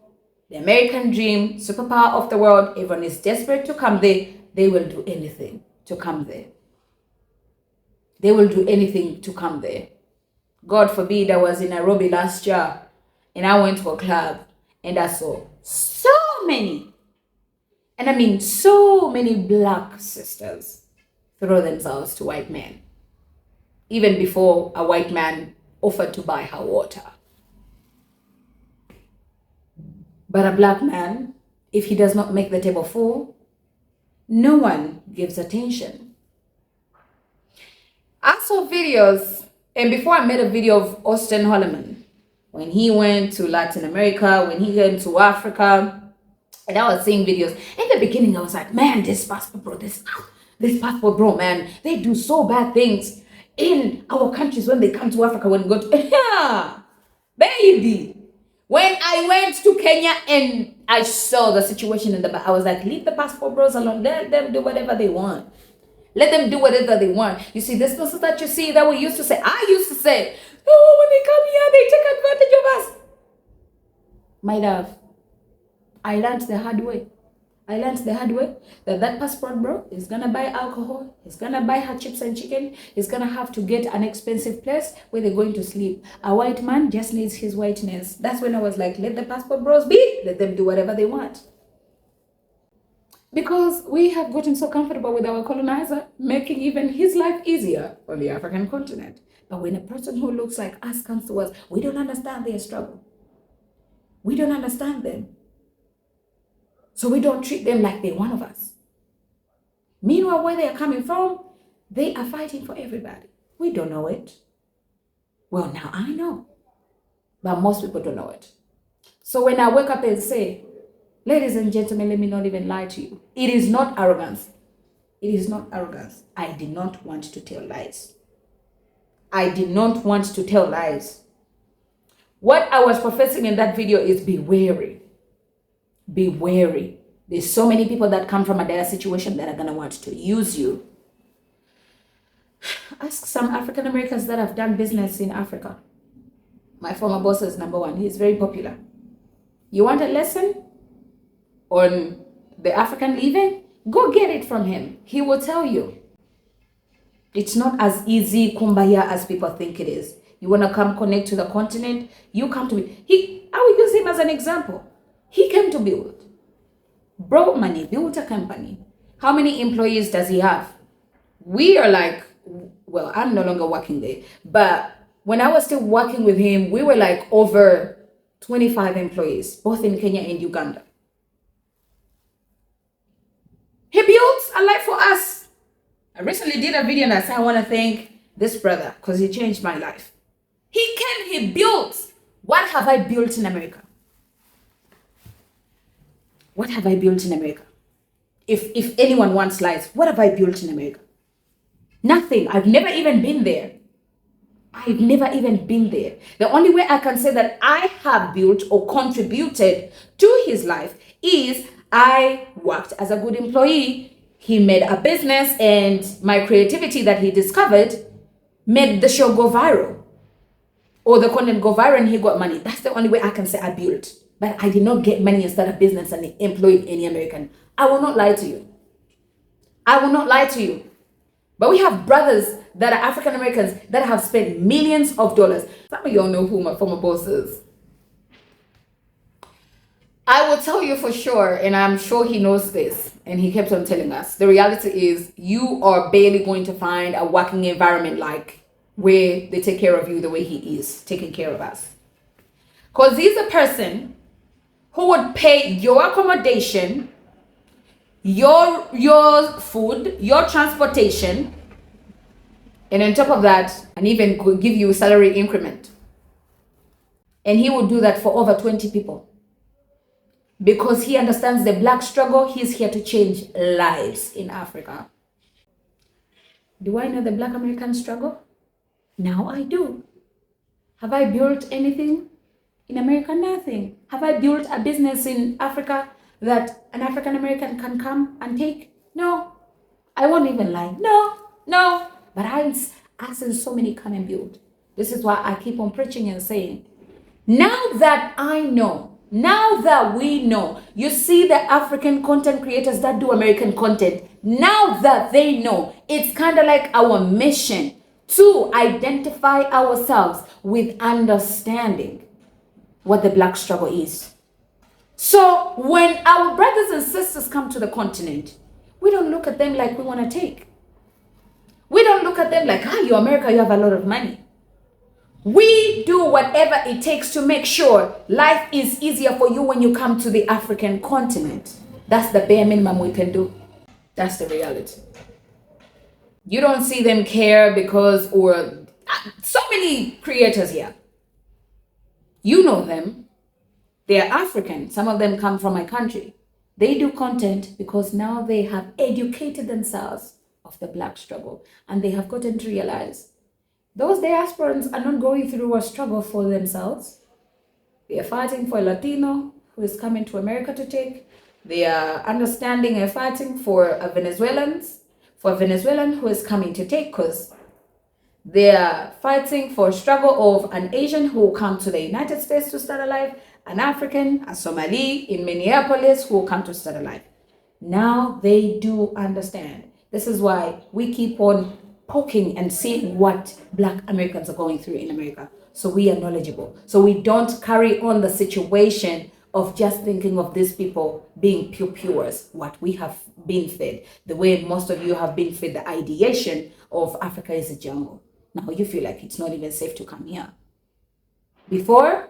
Speaker 1: The American dream, superpower of the world. Everyone is desperate to come there. They will do anything to come there. They will do anything to come there. God forbid, I was in Nairobi last year and I went to a club and I saw so many, and I mean so many black sisters throw themselves to white men, even before a white man offered to buy her water. But a black man, if he does not make the table full, no one gives attention. I saw videos, and before I made a video of Austin Holloman, when he went to Latin America, when he went to Africa, and I was seeing videos. In the beginning, I was like, man, this passport bro, man, they do so bad things in our countries when they come to Africa, when we go to, yeah, baby. When I went to Kenya and I saw the situation in the back. I was like, leave the passport bros alone. Let them do whatever they want. Let them do whatever they want. You see, this person that you see that we used to say, I used to say, oh, when they come here, they take advantage of us. My love, I learned the hard way. That passport bro is gonna buy alcohol, he's gonna buy her chips and chicken, he's gonna have to get an expensive place where they're going to sleep. A white man just needs his whiteness. That's when I was like, let the passport bros be, let them do whatever they want. Because we have gotten so comfortable with our colonizer, making even his life easier on the African continent. But when a person who looks like us comes to us, we don't understand their struggle. We don't understand them. So we don't treat them like they're one of us. Meanwhile, where they are coming from, they are fighting for everybody. We don't know it. Well, now I know. But most people don't know it. So when I wake up and say, ladies and gentlemen, let me not even lie to you. It is not arrogance. It is not arrogance. I did not want to tell lies. I did not want to tell lies. What I was professing in that video is be wary. Be wary. There's so many people that come from a dire situation that are going to want to use you. Ask some African Americans that have done business in Africa. My former boss is number one. He's very popular. You want a lesson on the African living? Go get it from him. He will tell you. It's not as easy kumbaya as people think it is. You want to come connect to the continent? You come to me. I will use him as an example. He came to build. Brought money, built a company. How many employees does he have? We are like, well, I'm no longer working there. But when I was still working with him, we were like over 25 employees, both in Kenya and Uganda. He built a life for us. I recently did a video and I said, I want to thank this brother because he changed my life. He came, he built. What have I built in America? What have I built in America? If anyone wants lies, what have I built in America? Nothing. I've never even been there. I've never even been there. The only way I can say that I have built or contributed to his life is I worked as a good employee. He made a business and my creativity that he discovered made the show go viral. Or the content go viral and he got money. That's the only way I can say I built. But I did not get money and start a business and employ any American. I will not lie to you. I will not lie to you. But we have brothers that are African Americans that have spent millions of dollars. Some of y'all know who my former boss is. I will tell you for sure, and I'm sure he knows this, and he kept on telling us, the reality is you are barely going to find a working environment like where they take care of you the way he is taking care of us. Because he's a person who would pay your accommodation, your food, your transportation, and on top of that, and even could give you a salary increment. And he would do that for over 20 people. Because he understands the black struggle, he's here to change lives in Africa. Do I know the black American struggle? Now I do. Have I built anything in America? Nothing. Have I built a business in Africa that an African American can come and take? No. I won't even lie. No. But I'm asking so many come and build. This is why I keep on preaching and saying, now that I know, now that we know, you see the African content creators that do American content, now that they know, it's kind of like our mission to identify ourselves with understanding what the black struggle is. So when our brothers and sisters come to the continent, we don't look at them like we want to take. We don't look at them like, you're America, you have a lot of money. We do whatever it takes to make sure life is easier for you when you come to the African continent. That's the bare minimum we can do. That's the reality. You don't see them care because, or so many creators here. You know them. They're African. Some of them come from my country. They do content because now they have educated themselves of the black struggle. And they have gotten to realize those diasporans are not going through a struggle for themselves. They are fighting for a Latino who is coming to America to take. They are understanding and fighting for a Venezuelan who is coming to take, because they are fighting for a struggle of an Asian who will come to the United States to start a life, an African, a Somali in Minneapolis who will come to start a life. Now they do understand. This is why we keep on poking and seeing what Black Americans are going through in America. So we are knowledgeable. So we don't carry on the situation of just thinking of these people being pure-pures, what we have been fed, the way most of you have been fed the ideation of Africa is a jungle. Now you feel like it's not even safe to come here. Before,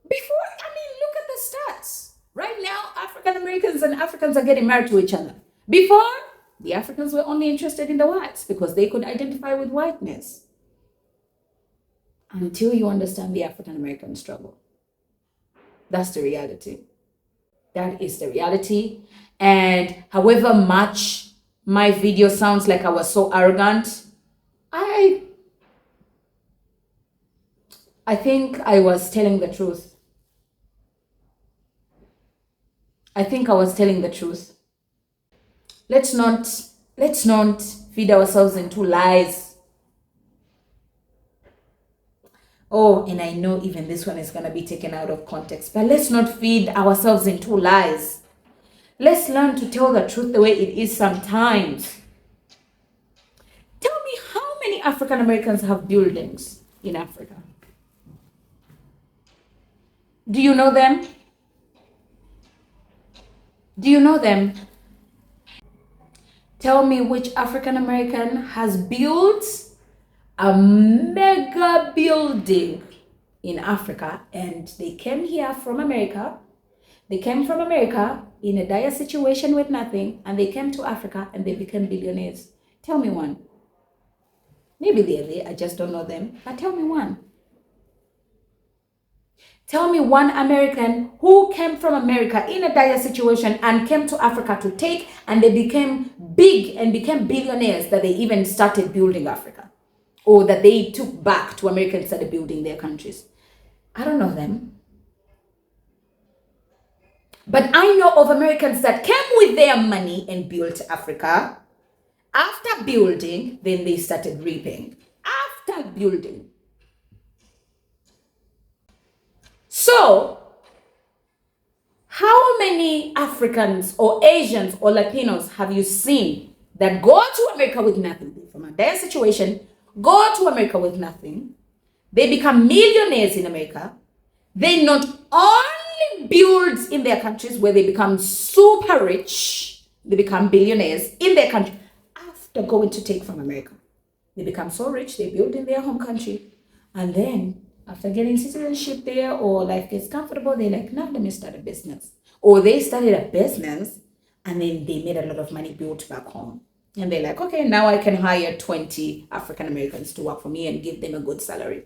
Speaker 1: look at the stats. Right now, African Americans and Africans are getting married to each other. Before, the Africans were only interested in the whites because they could identify with whiteness. Until you understand the African American struggle. That's the reality. That is the reality. And however much my video sounds like I was so arrogant, I think I was telling the truth. I think I was telling the truth. Let's not feed ourselves into lies. Oh, and I know even this one is going to be taken out of context, but let's not feed ourselves into lies. Let's learn to tell the truth the way it is sometimes. Tell me, how many African Americans have buildings in Africa? Do you know them? Do you know them? Tell me which African American has built a mega building in Africa, and they came here from America. They came from America in a dire situation with nothing, and they came to Africa and they became billionaires. Tell me one. Maybe they're there, I just don't know them, but tell me one. Tell me one American who came from America in a dire situation and came to Africa to take, and they became big and became billionaires, that they even started building Africa, or that they took back to America and started building their countries. I don't know them. But I know of Americans that came with their money and built Africa. After building, then they started reaping. After building. So, how many Africans or Asians or Latinos have you seen that go to America with nothing? From a dire situation, go to America with nothing. They become millionaires in America. They not only build in their countries where they become super rich, they become billionaires in their country after going to take from America. They become so rich, they build in their home country. And then after getting citizenship there, or life gets comfortable, they're like, now let me start a business. Or they started a business and then they made a lot of money built back home. And they're like, okay, now I can hire 20 African Americans to work for me and give them a good salary.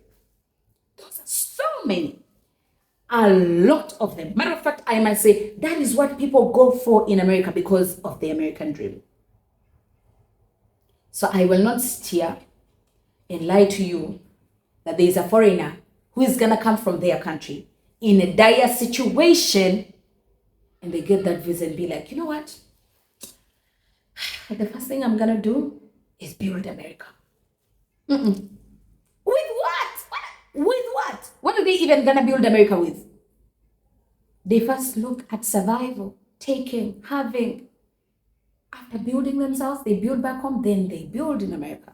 Speaker 1: Those are so many. A lot of them. Matter of fact, I might say that is what people go for in America because of the American dream. So I will not steer and lie to you that there is a foreigner who is going to come from their country in a dire situation, and they get that visa and be like, you know what? The first thing I'm going to do is build America. With what? With what? What are they even going to build America with? They first look at survival, taking, having. After building themselves, they build back home, then they build in America.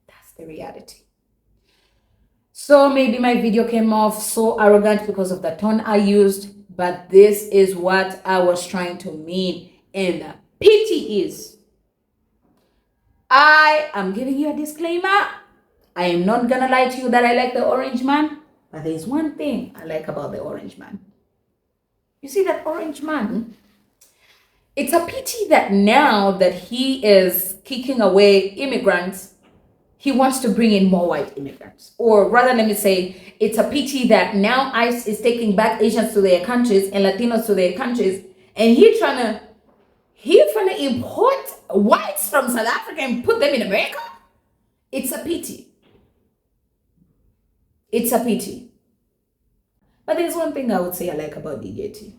Speaker 1: That's the reality. So maybe my video came off so arrogant because of the tone I used, but this is what I was trying to mean. And the pity is, I am giving you a disclaimer. I am not gonna lie to you that I like the orange man, but there's one thing I like about the orange man. You see that orange man? It's a pity that now that he is kicking away immigrants, he wants to bring in more white immigrants. Or rather, let me say, it's a pity that now ICE is taking back Asians to their countries and Latinos to their countries, and he's trying to import whites from South Africa and put them in America. It's a pity. It's a pity. But there's one thing I would say I like about DJT.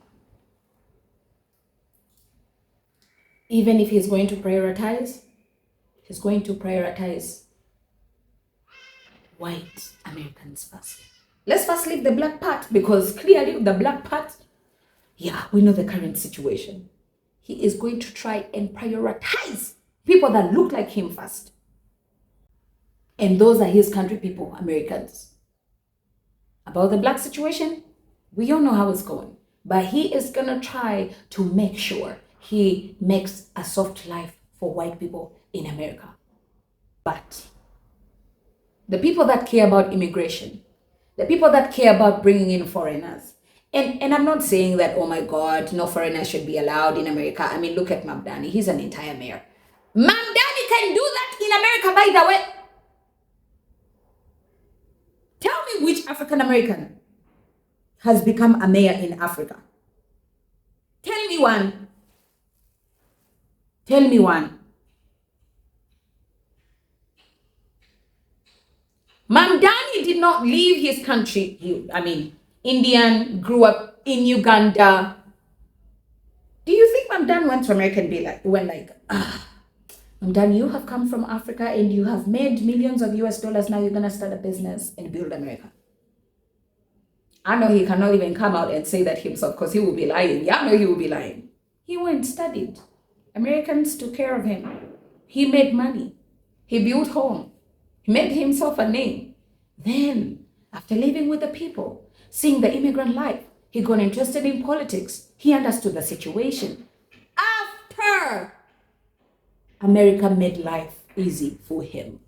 Speaker 1: Even if he's going to prioritize white Americans first. Let's first leave the black part, because clearly the black part, yeah, we know the current situation. He is going to try and prioritize people that look like him first. And those are his country people, Americans. About the black situation, we all know how it's going. But he is going to try to make sure he makes a soft life for white people in America. But the people that care about immigration, the people that care about bringing in foreigners, and I'm not saying that, oh my God, no foreigners should be allowed in America. I mean, look at Mamdani. He's an entire mayor. Mamdani can do that in America, by the way. Tell me which African American has become a mayor in Africa. Tell me one. Tell me one. Mamdani did not leave his country. Indian, grew up in Uganda. Do you think Mamdani went to America and went like, Mamdani, you have come from Africa and you have made millions of US dollars. Now you're going to start a business and build America. I know he cannot even come out and say that himself, because he will be lying. Yeah, I know he will be lying. He went, studied. Americans took care of him. He made money. He built home. He made himself a name. Then, after living with the people, seeing the immigrant life, he got interested in politics. He understood the situation. After America made life easy for him.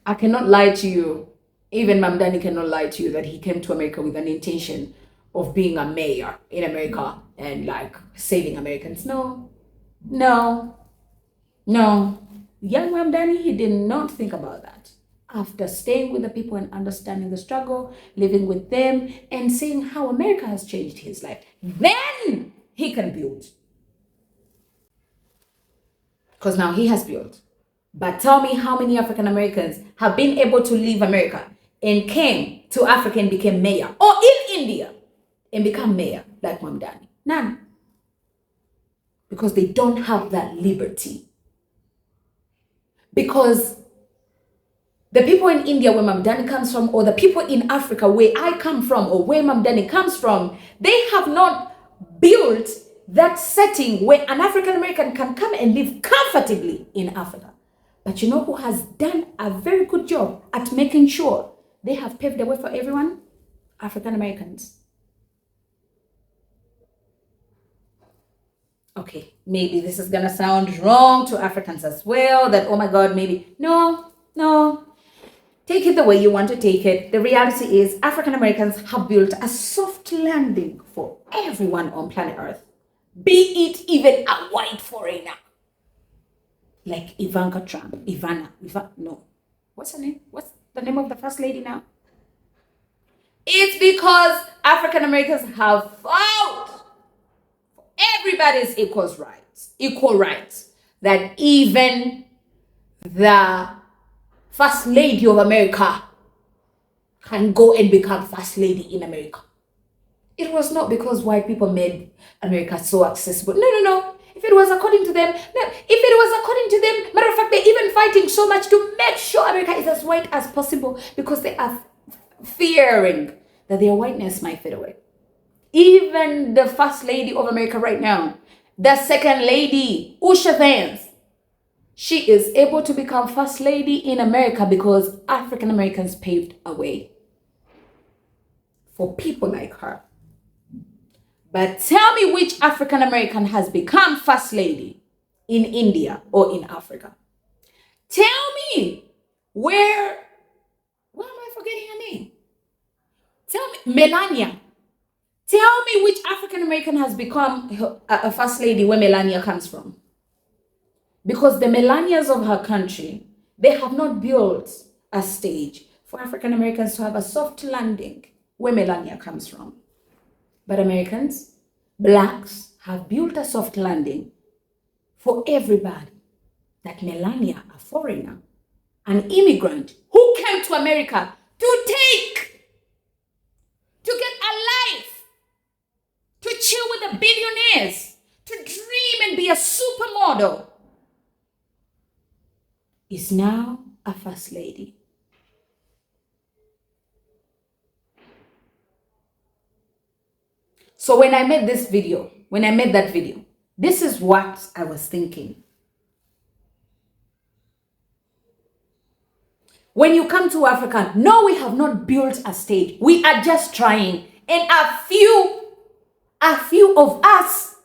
Speaker 1: I cannot lie to you. Even Mamdani cannot lie to you that he came to America with an intention of being a mayor in America and saving Americans. No. Young Mamdani, he did not think about that. After staying with the people and understanding the struggle, living with them, and seeing how America has changed his life, then he can build. Because now he has built. But tell me how many African Americans have been able to leave America and came to Africa and became mayor, or in India and become mayor like Mamdani? None. Because they don't have that liberty. Because the people in India where Mamdani comes from, or the people in Africa where I come from, or where Mamdani comes from, they have not built that setting where an African American can come and live comfortably in Africa. But you know who has done a very good job at making sure they have paved the way for everyone? African Americans. Okay, maybe this is gonna sound wrong to Africans as well, that, oh my God, maybe. No. Take it the way you want to take it. The reality is African Americans have built a soft landing for everyone on planet Earth. Be it even a white foreigner. Like Ivanka Trump. What's her name? What's the name of the first lady now? It's because African Americans have fought for everybody's equal rights. That even the First Lady of America can go and become First Lady in America. It was not because white people made America so accessible. No. If it was according to them, matter of fact, they're even fighting so much to make sure America is as white as possible, because they are fearing that their whiteness might fade away. Even the First Lady of America right now, the Second Lady, Usha Vance, she is able to become First Lady in America because African Americans paved a way for people like her. But tell me which African American has become First Lady in India or in Africa. Tell me why am I forgetting her name? Tell me, Melania. Tell me which African American has become a First Lady where Melania comes from. Because the Melanias of her country, they have not built a stage for African Americans to have a soft landing where Melania comes from. But Americans, blacks, have built a soft landing for everybody. That Melania, a foreigner, an immigrant who came to America to business, to dream and be a supermodel, is now a first lady. So when I made that video, this is what I was thinking. When you come to Africa, no, we have not built a state. We are just trying. And a few of us,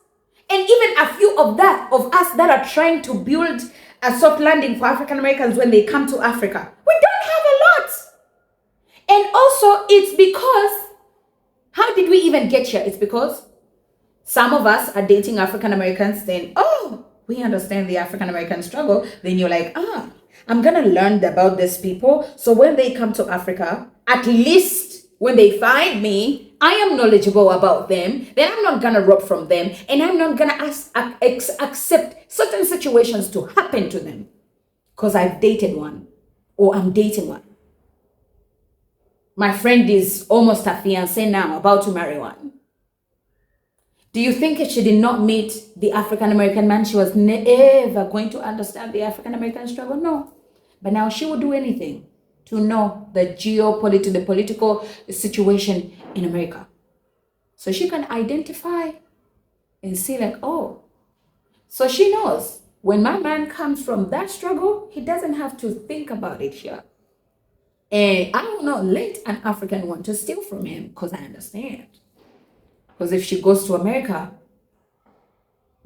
Speaker 1: and even a few of us that are trying to build a soft landing for African Americans when they come to Africa, we don't have a lot. And also, it's because, how did we even get here? It's because some of us are dating African Americans, then, oh, we understand the African American struggle. Then you're like, I'm going to learn about these people. So when they come to Africa, at least when they find me, I am knowledgeable about them. Then I'm not going to rob from them. And I'm not going to accept certain situations to happen to them. Because I've dated one, or I'm dating one. My friend is almost a fiancé now, about to marry one. Do you think if she did not meet the African American man, she was never going to understand the African American struggle? No. But now she would do anything to know the the political situation in America. So she can identify and see like, oh. So she knows when my man comes from that struggle, he doesn't have to think about it here. And I will not let an African want to steal from him, because I understand. Because if she goes to America,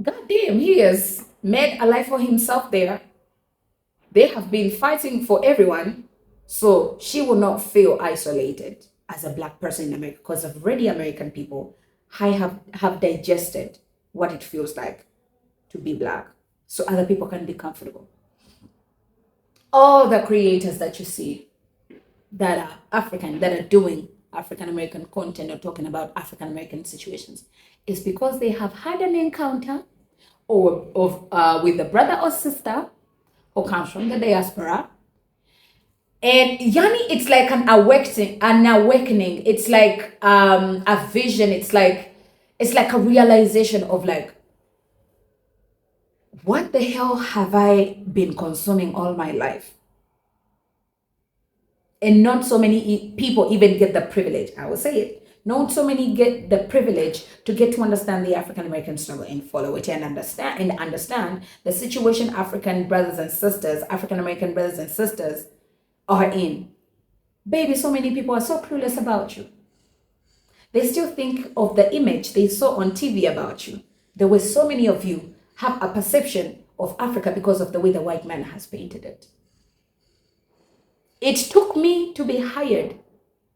Speaker 1: goddamn, he has made a life for himself there. They have been fighting for everyone. So she will not feel isolated as a black person in America, because already American people have digested what it feels like to be black. So other people can be comfortable. All the creators that you see that are African, that are doing African American content or talking about African American situations, is because they have had an encounter with a brother or sister who comes from the diaspora. And Yani, it's like an awakening. It's like a vision. It's like a realization of like, what the hell have I been consuming all my life? And not so many people even get the privilege. I will say it. Not so many get the privilege to get to understand the African American struggle and follow it and understand the situation African American brothers and sisters are in. Baby, so many people are so clueless about you. They still think of the image they saw on TV about you. There were so many of you have a perception of Africa because of the way the white man has painted it. It took me to be hired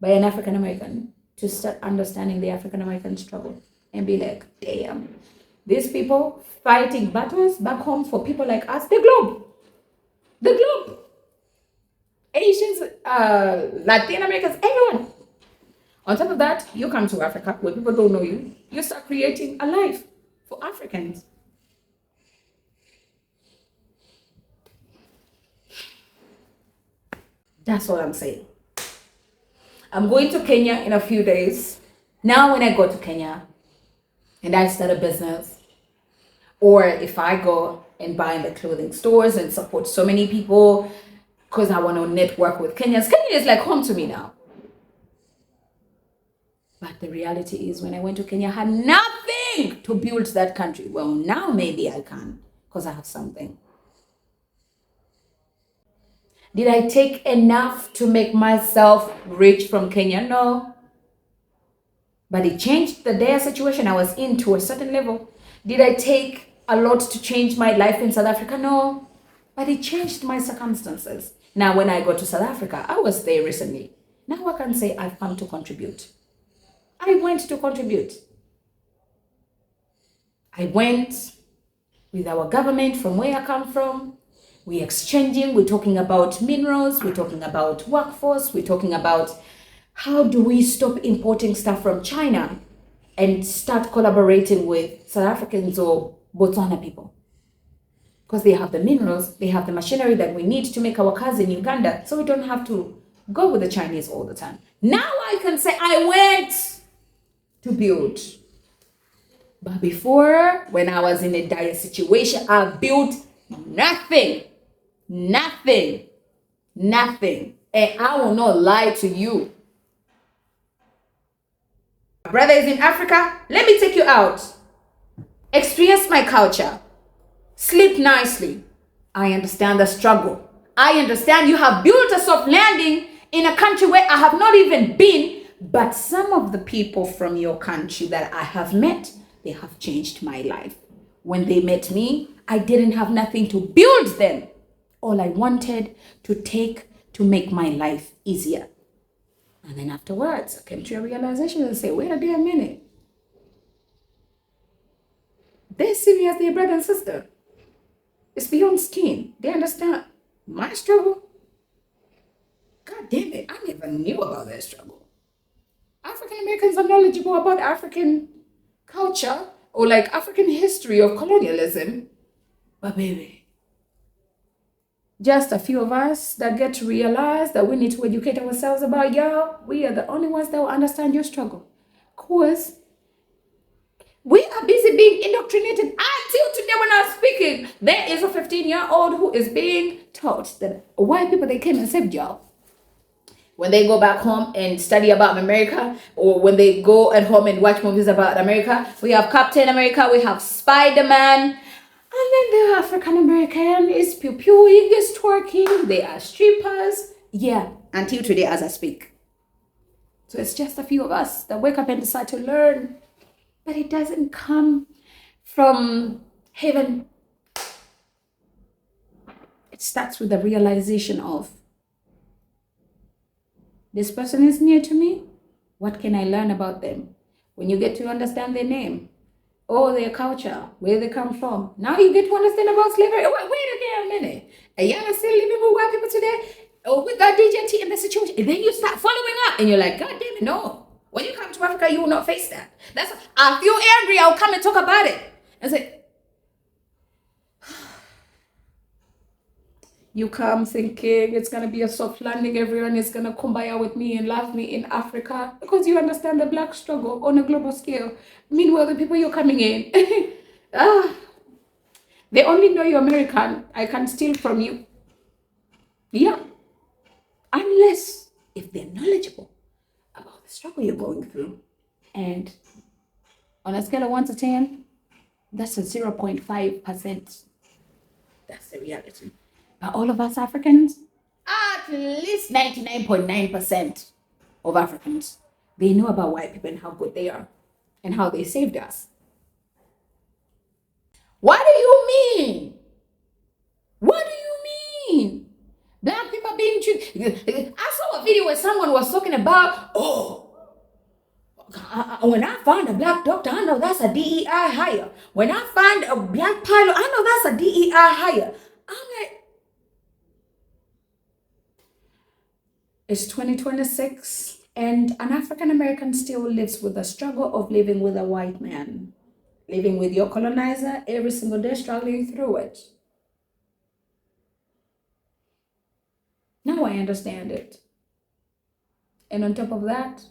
Speaker 1: by an African American to start understanding the African American struggle and be like, damn, these people fighting battles back home for people like us, the globe, Asians, Latin Americans, everyone. On top of that, you come to Africa where people don't know you, you start creating a life for Africans. That's all I'm saying. I'm going to Kenya in a few days. Now when I go to Kenya and I start a business, or if I go and buy in the clothing stores and support so many people because I want to network with Kenyans. Kenya is like home to me now. But the reality is when I went to Kenya, I had nothing to build that country. Well, now maybe I can because I have something. Did I take enough to make myself rich from Kenya? No. But it changed the dire situation I was in to a certain level. Did I take a lot to change my life in South Africa? No. But it changed my circumstances. Now, when I go to South Africa, I was there recently. Now I can say I've come to contribute. I went to contribute. I went with our government from where I come from. We're exchanging, we're talking about minerals, we're talking about workforce, we're talking about how do we stop importing stuff from China and start collaborating with South Africans or Botswana people. Because they have the minerals, they have the machinery that we need to make our cars in Uganda, so we don't have to go with the Chinese all the time. Now I can say I went to build. But before, when I was in a dire situation, I built nothing. Nothing. Nothing. And I will not lie to you. My brother is in Africa. Let me take you out. Experience my culture. Sleep nicely. I understand the struggle. I understand you have built a soft landing in a country where I have not even been. But some of the people from your country that I have met, they have changed my life. When they met me, I didn't have nothing to build them. All I wanted to make my life easier. And then afterwards, I came to a realization and say, wait a damn minute. They see me as their brother and sister. It's beyond skin. They understand my struggle. God damn it, I never knew about that struggle. African Americans are knowledgeable about African culture or like African history of colonialism. But baby, just a few of us that get to realize that we need to educate ourselves about y'all. We are the only ones that will understand your struggle. Cause we are busy being indoctrinated. Until today when I was speaking, there is a 15-year-old who is being taught that white people, they came and saved y'all. When they go back home and study about America, or when they go at home and watch movies about America, we have Captain America, we have Spider-Man, and then the African American is pew-pewing, is twerking, they are strippers. Yeah, until today as I speak. So it's just a few of us that wake up and decide to learn. But it doesn't come from heaven. It starts with the realization of, this person is near to me. What can I learn about them? When you get to understand their name, or their culture, where they come from. Now you get to understand about slavery. Wait a damn minute. Are y'all still living with white people today? Or with that DJT in the situation? And then you start following up and you're like, God damn it, no. When you come to Africa, you will not face that. That's, I feel angry, I'll come and talk about it. And say, you come thinking it's going to be a soft landing, everyone is going to kumbaya with me and love me in Africa because you understand the black struggle on a global scale. Meanwhile, the people you're coming in, they only know you're American. I can steal from you. Yeah. Unless if they're knowledgeable about the struggle you're going through. And on a scale of 1 to 10, that's a 0.5%. That's the reality. But all of us Africans, at least 99.9% of Africans, they know about white people and how good they are and how they saved us. What do you mean? What do you mean? Black people being treated. I saw a video where someone was talking about, when I find a black doctor, I know that's a DEI hire. When I find a black pilot, I know that's a DEI hire. I'm like, it's 2026 and an African American still lives with the struggle of living with a white man, living with your colonizer every single day, struggling through it. Now I understand it. And on top of that,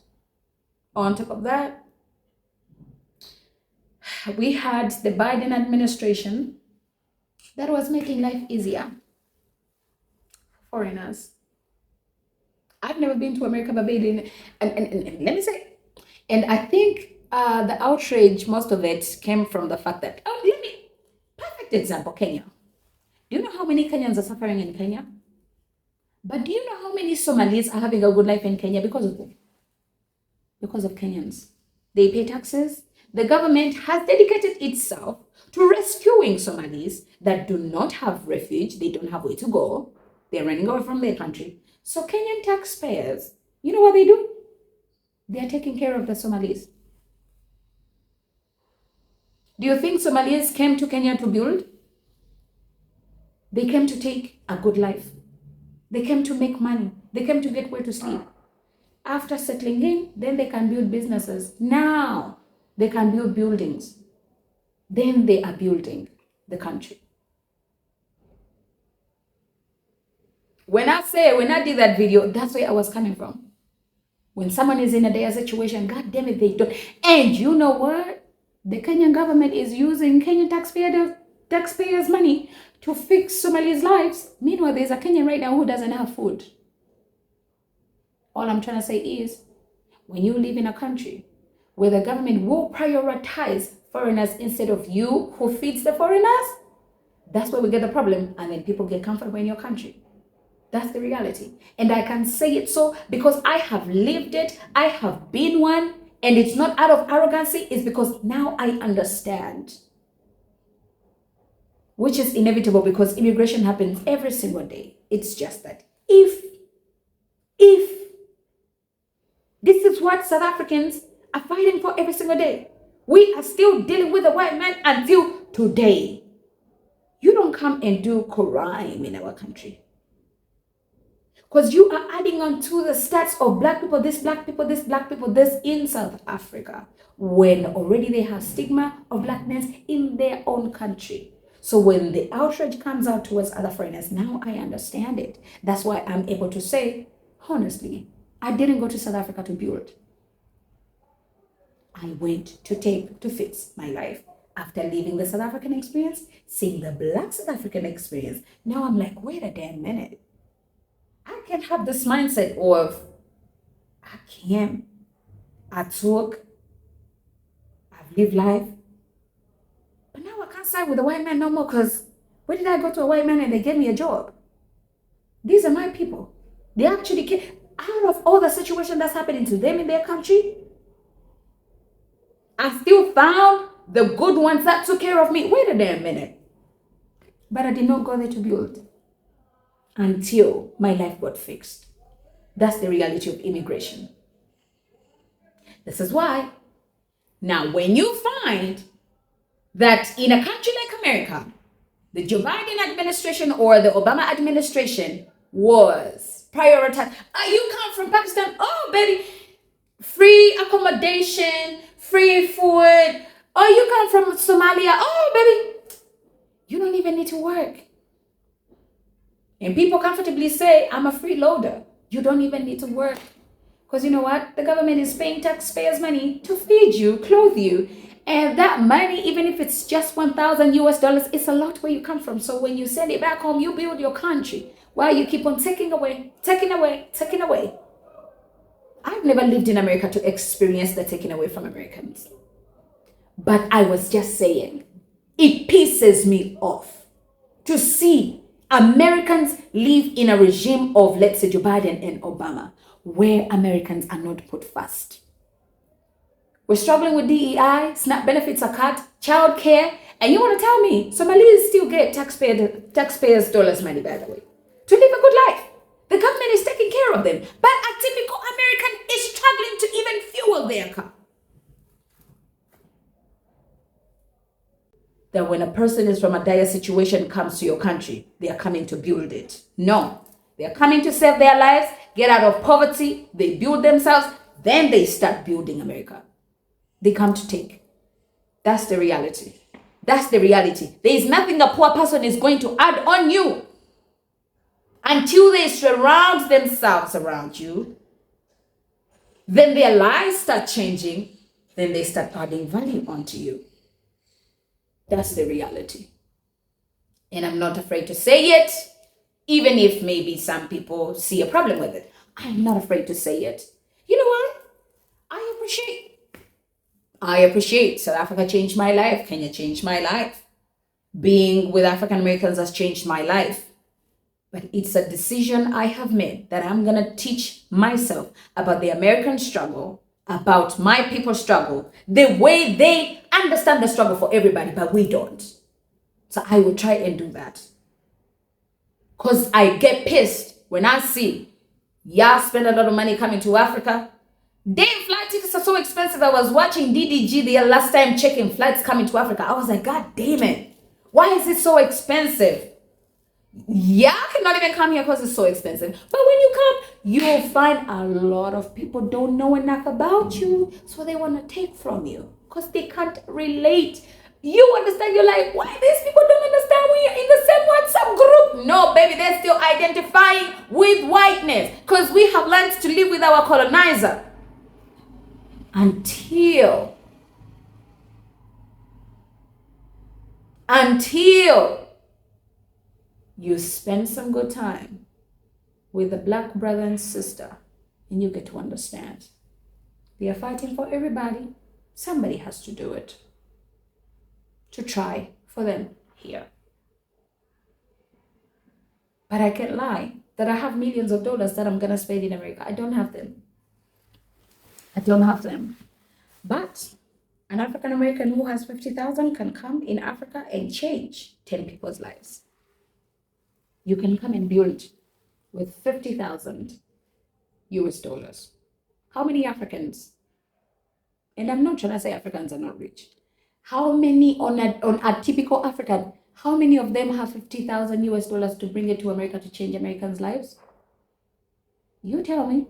Speaker 1: we had the Biden administration that was making life easier for foreigners. I've never been to America, but and let me say, and I think the outrage, most of it came from the fact that, perfect example, Kenya. Do you know how many Kenyans are suffering in Kenya? But do you know how many Somalis are having a good life in Kenya because of them? Because of Kenyans. They pay taxes. The government has dedicated itself to rescuing Somalis that do not have refuge. They don't have where to go. They're running away from their country. So Kenyan taxpayers, you know what they do? They are taking care of the Somalis. Do you think Somalis came to Kenya to build? They came to take a good life. They came to make money. They came to get where to sleep. After settling in, then they can build businesses. Now they can build buildings. Then they are building the country. When I did that video, that's where I was coming from. When someone is in a dire situation, God damn it, they don't. And you know what? The Kenyan government is using Kenyan taxpayers' money to fix Somalis' lives. Meanwhile, there's a Kenyan right now who doesn't have food. All I'm trying to say is, when you live in a country where the government will prioritize foreigners instead of you who feeds the foreigners, that's where we get the problem, and then people get comfortable in your country. That's the reality. And I can say it so because I have lived it, I have been one, and it's not out of arrogancy, it's because now I understand. Which is inevitable because immigration happens every single day. It's just that if this is what South Africans are fighting for every single day, we are still dealing with the white man until today. You don't come and do crime in our country. Because you are adding on to the stats of black people, this black people, this black people, this in South Africa, when already they have stigma of blackness in their own country. So when the outrage comes out towards other foreigners, now I understand it. That's why I'm able to say, honestly, I didn't go to South Africa to build. I went to fix my life. After leaving the South African experience, seeing the black South African experience, now I'm like, wait a damn minute. I can't have this mindset of, I came, I took, I've lived life, but now I can't side with the white man no more because where did I go to a white man and they gave me a job? These are my people. They actually came out of all the situation that's happening to them in their country. I still found the good ones that took care of me. Wait a damn minute. But I did not go there to build until my life got fixed. That's the reality of immigration. This is why, now when you find that in a country like America, the Joe Biden administration or the Obama administration was prioritized. You come from Pakistan, oh baby, free accommodation, free food. Oh, you come from Somalia, oh baby, you don't even need to work. And people comfortably say, I'm a freeloader. You don't even need to work. Because you know what? The government is paying taxpayers' money to feed you, clothe you. And that money, even if it's just $1,000 US, it's a lot where you come from. So when you send it back home, you build your country. While you keep on taking away. I've never lived in America to experience the taking away from Americans. But I was just saying, it pisses me off to see Americans live in a regime of, let's say, Joe Biden and Obama, where Americans are not put first. We're struggling with DEI, SNAP benefits are cut, child care, and you want to tell me Somalis still get taxpayers' dollars money, by the way, to live a good life. The government is taking care of them, but a typical American is struggling to even fuel their car. That when a person is from a dire situation comes to your country, they are coming to build it. No, they are coming to save their lives, get out of poverty, they build themselves, then they start building America. They come to take. That's the reality. That's the reality. There is nothing a poor person is going to add on you until they surround themselves around you. Then their lives start changing. Then they start adding value onto you. That's the reality. And I'm not afraid to say it, even if maybe some people see a problem with it. I'm not afraid to say it. You know what? I appreciate South Africa changed my life. Kenya changed my life. Being with African Americans has changed my life. But it's a decision I have made that I'm going to teach myself about the American struggle, about my people's struggle, the way they understand the struggle for everybody, but we don't. So I will try and do that. Because I get pissed when I see y'all spend a lot of money coming to Africa. Damn, flight tickets are so expensive. I was watching DDG the last time checking flights coming to Africa. I was like, God damn it. Why is it so expensive? Y'all cannot even come here because it's so expensive. But when you come, you'll find a lot of people don't know enough about you. So they want to take from you because they can't relate. You understand? You're like, why these people don't understand we are in the same WhatsApp group? No, baby, they're still identifying with whiteness because we have learned to live with our colonizer. Until until you spend some good time with a black brother and sister and you get to understand they are fighting for everybody. Somebody has to do it to try for them here. But I can't lie that I have millions of dollars that I'm gonna spend in America. I don't have them. I don't have them. But an African American who has 50,000 can come in Africa and change 10 people's lives. You can come and build with 50,000 US dollars. How many Africans? And I'm not trying to say Africans are not rich. How many on a typical African, how many of them have 50,000 US dollars to bring it to America to change Americans' lives? You tell me.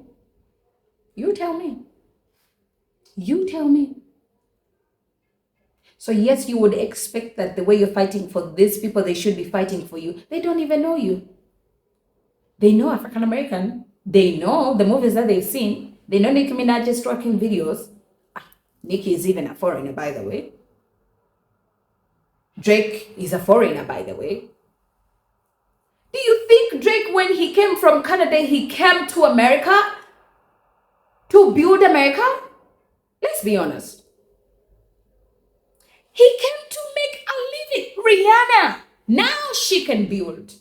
Speaker 1: You tell me. You tell me. So yes, you would expect that the way you're fighting for these people, they should be fighting for you. They don't even know you. They know African American. They know the movies that they've seen. They know Nicki Minaj's twerking videos. Nicki is even a foreigner, by the way. Drake is a foreigner, by the way. Do you think Drake, when he came from Canada, he came to America to build America? Let's be honest. He came to make a living. Rihanna, now she can build.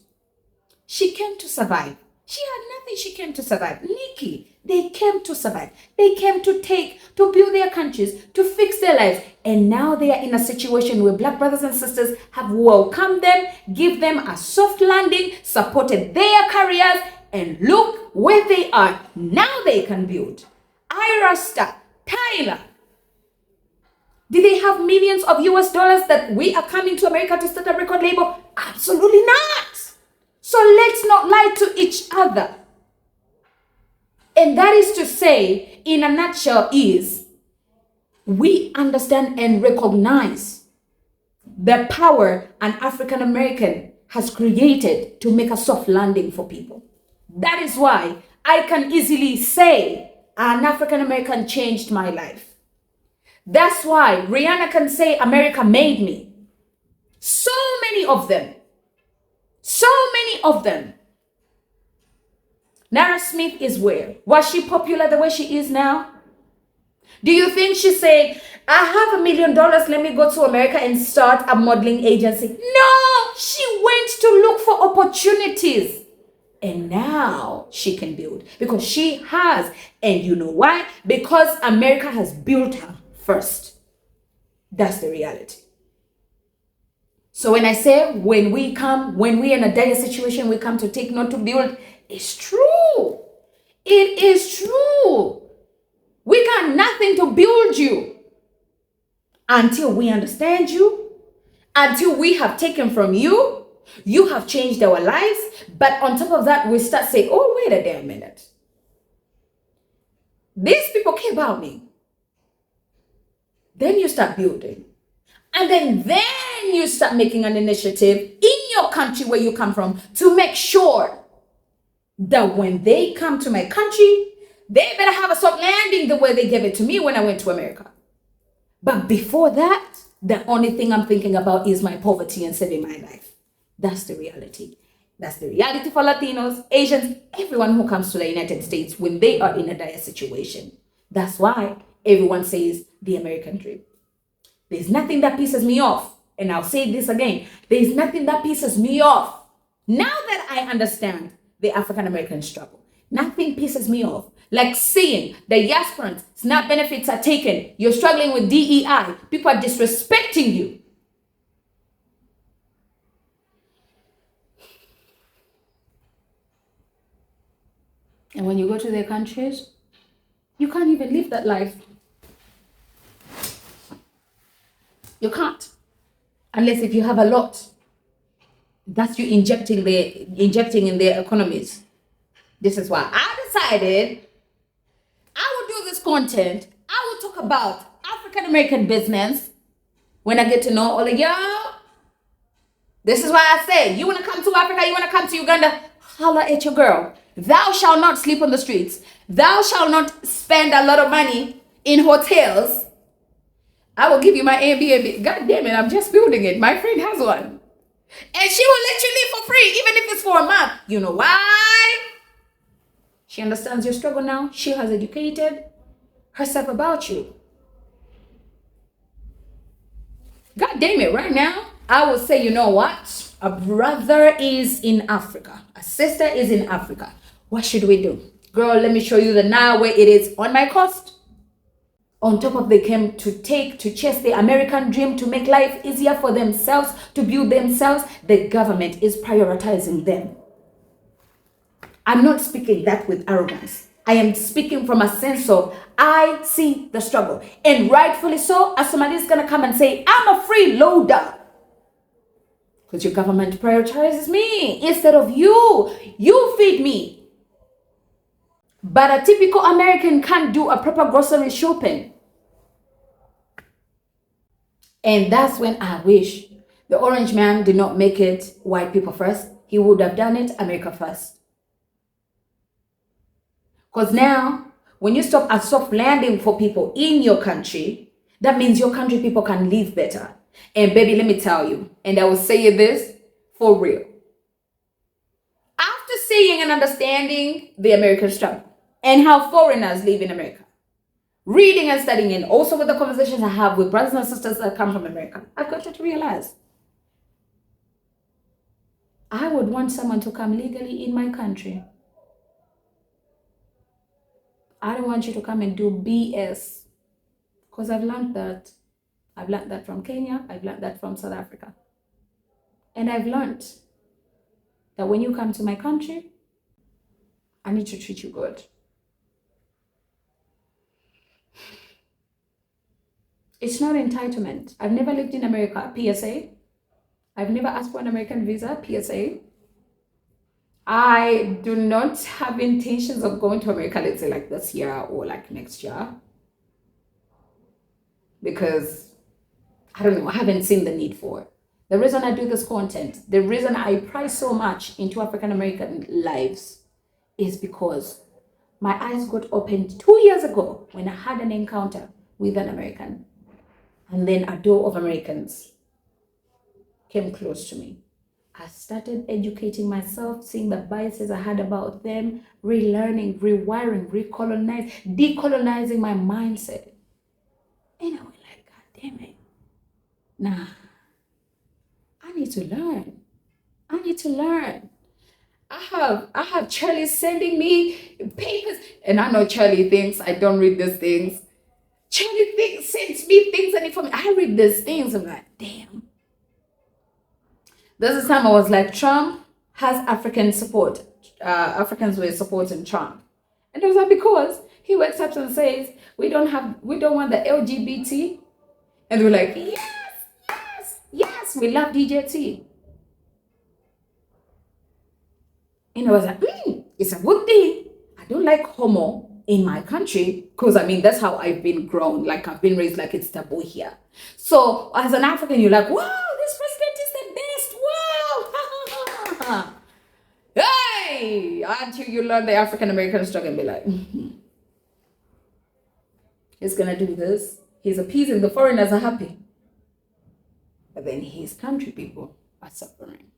Speaker 1: She came to survive. She had nothing, she came to survive. Nicki, they came to survive. They came to build their countries, to fix their lives. And now they are in a situation where black brothers and sisters have welcomed them, give them a soft landing, supported their careers, and look where they are. Now they can build. Ira Star, Tyler. Did they have millions of US dollars that we are coming to America to start a record label? Absolutely not. So let's not lie to each other. And that is to say, in a nutshell, is we understand and recognize the power an African American has created to make a soft landing for people. That is why I can easily say an African American changed my life. That's why Rihanna can say America made me. So many of them. So many of them. Nara Smith is where? Was she popular the way she is now? Do you think she said, I have $1 million, let me go to America and start a modeling agency? No, she went to look for opportunities. And now she can build because she has. And you know why? Because America has built her first. That's the reality. So when I say when we're in a dire situation, we come to take, not to build, it's true. It is true. We got nothing to build you until we understand you, until we have taken from you. You have changed our lives. But on top of that, we start saying, oh, wait a damn minute. These people care about me. Then you start building. And then you start making an initiative in your country where you come from to make sure that when they come to my country, they better have a soft landing the way they gave it to me when I went to America. But before that, the only thing I'm thinking about is my poverty and saving my life. That's the reality. That's the reality for Latinos, Asians, everyone who comes to the United States when they are in a dire situation. That's why everyone says the American dream. There's nothing that pisses me off. And I'll say this again. There's nothing that pisses me off. Now that I understand the African American struggle, nothing pisses me off. Like seeing the aspirants, SNAP benefits are taken. You're struggling with DEI. People are disrespecting you. And when you go to their countries, you can't even live that life. You can't. Unless if you have a lot. That's you injecting in their economies. This is why I decided I will do this content. I will talk about African American business when I get to know all of y'all. This is why I say, you want to come to Africa, you want to come to Uganda, holla at your girl. Thou shalt not sleep on the streets. Thou shalt not spend a lot of money in hotels. I will give you my Airbnb. God damn it, I'm just building it. My friend has one. And she will let you live for free, even if it's for a month. You know why? She understands your struggle now. She has educated herself about you. God damn it, right now, I will say, you know what? A brother is in Africa. A sister is in Africa. What should we do? Girl, let me show you the now where it is on my cost. On top of they came to chase the American dream, to make life easier for themselves, to build themselves. The government is prioritizing them. I'm not speaking that with arrogance. I am speaking from a sense of, I see the struggle. And rightfully so, a Somali is going to come and say, I'm a freeloader. Because your government prioritizes me instead of you. You feed me. But a typical American can't do a proper grocery shopping. And that's when I wish the orange man did not make it white people first. He would have done it America first. Because now, when you stop a soft landing for people in your country, that means your country people can live better. And baby, let me tell you, and I will say this for real. After seeing and understanding the American struggle and how foreigners live in America, reading and studying, and also with the conversations I have with brothers and sisters that come from America, I've got to realize I would want someone to come legally in my country. I don't want you to come and do BS, because I've learned that. I've learned that from Kenya. I've learned that from South Africa. And I've learned that when you come to my country, I need to treat you good. It's not entitlement. I've never lived in America, PSA. I've never asked for an American visa, PSA. I do not have intentions of going to America, let's say like this year or like next year. Because, I don't know, I haven't seen the need for it. The reason I do this content, the reason I price so much into African American lives is because my eyes got opened 2 years ago when I had an encounter with an American. And then a door of Americans came close to me. I started educating myself, seeing the biases I had about them, relearning, rewiring, decolonizing my mindset. And I was like, God damn it. Nah, I need to learn. I have Charlie sending me papers. And I know Charlie thinks I don't read these things. Charlie sends me things and information. I read these things. I'm like, damn. There's a time I was like, Trump has African support. Africans were supporting Trump. And it was like, because he wakes up and says, we don't want the LGBT. And we're like, yes, we love DJT. And I was like, it's a good thing. I don't like homo in my country, because I mean, that's how I've been grown. Like, I've been raised like it's taboo here. So as an African, you're like, wow, this president is the best. Wow. Hey, until you learn the African American struggle and be like, he's gonna do this. He's appeasing the foreigners are happy. But then his country people are suffering.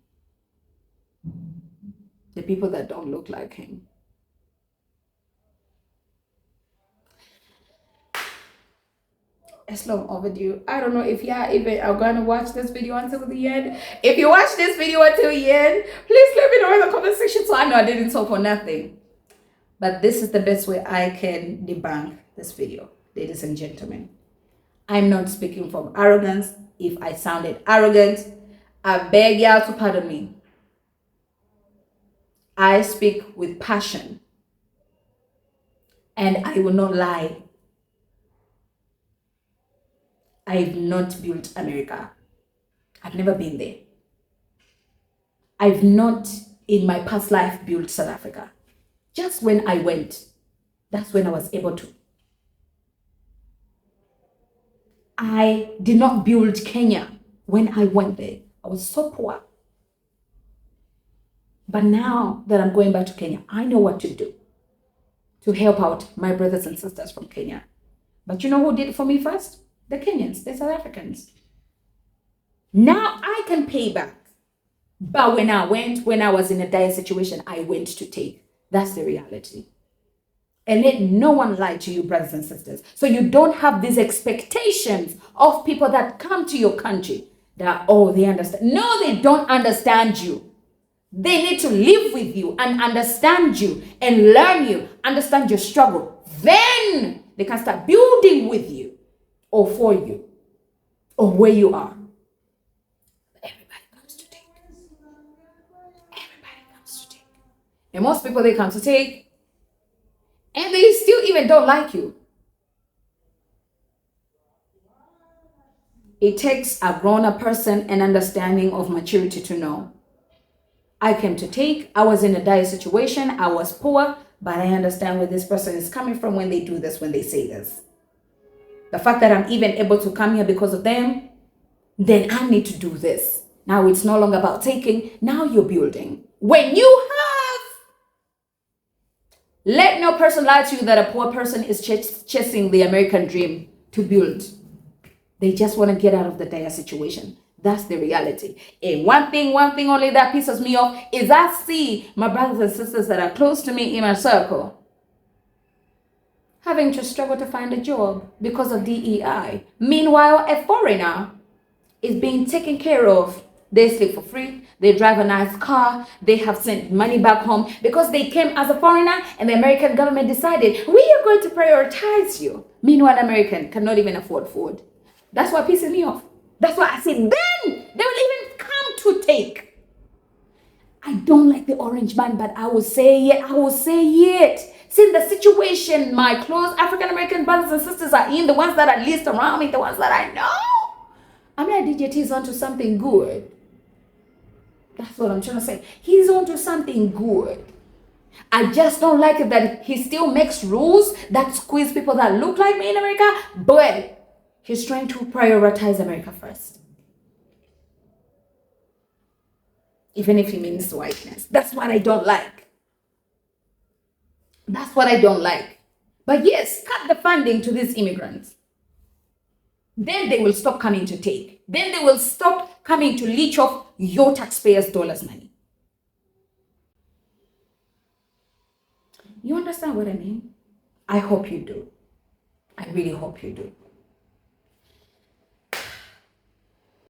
Speaker 1: The people that don't look like him. It's long overdue. I don't know if y'all even are gonna watch this video until the end. If you watch this video until the end, please let me know in the comment section so I know I didn't talk for nothing. But this is the best way I can debunk this video, ladies and gentlemen. I'm not speaking from arrogance. If I sounded arrogant, I beg y'all to pardon me. I speak with passion. And I will not lie. I've not built America. I've never been there. I've not in my past life built South Africa. Just when I went, that's when I was able to. I did not build Kenya when I went there. I was so poor. But now that I'm going back to Kenya, I know what to do to help out my brothers and sisters from Kenya. But you know who did it for me first? the Kenyans, the South Africans. Now I can pay back. But when I was in a dire situation, I went to take. That's the reality. And let no one lie to you, brothers and sisters. So you don't have these expectations of people that come to your country that, oh, they understand. No, they don't understand you. They need to live with you and understand you and learn you, understand your struggle. Then they can start building with you or for you or where you are. Everybody comes to take. Everybody comes to take. And most people, they come to take and they still even don't like you. It takes a grown-up person an understanding of maturity to know. I came to take. I was in a dire situation. I was poor, but I understand where this person is coming from when they do this, when they say this. The fact that I'm even able to come here because of them, then I need to do this. Now it's no longer about taking. Now you're building. When you have, let no person lie to you that a poor person is chasing the American dream to build. They just want to get out of the dire situation. That's the reality. And one thing only that pisses me off is I see my brothers and sisters that are close to me in my circle having to struggle to find a job because of DEI. Meanwhile, a foreigner is being taken care of. They sleep for free. They drive a nice car. They have sent money back home because they came as a foreigner and the American government decided, we are going to prioritize you. Meanwhile, American cannot even afford food. That's what pisses me off. That's why I say, then they will even come to take. I don't like the orange man, but I will say it. I will say it. See, the situation my close African American brothers and sisters are in, the ones that are least around me, the ones that I know. I mean, DJT is onto something good. That's what I'm trying to say. He's onto something good. I just don't like it that he still makes rules that squeeze people that look like me in America, but he's trying to prioritize America first. Even if he means whiteness. That's what I don't like. That's what I don't like. But yes, cut the funding to these immigrants. Then they will stop coming to take. Then they will stop coming to leech off your taxpayers' dollars money. You understand what I mean? I hope you do. I really hope you do.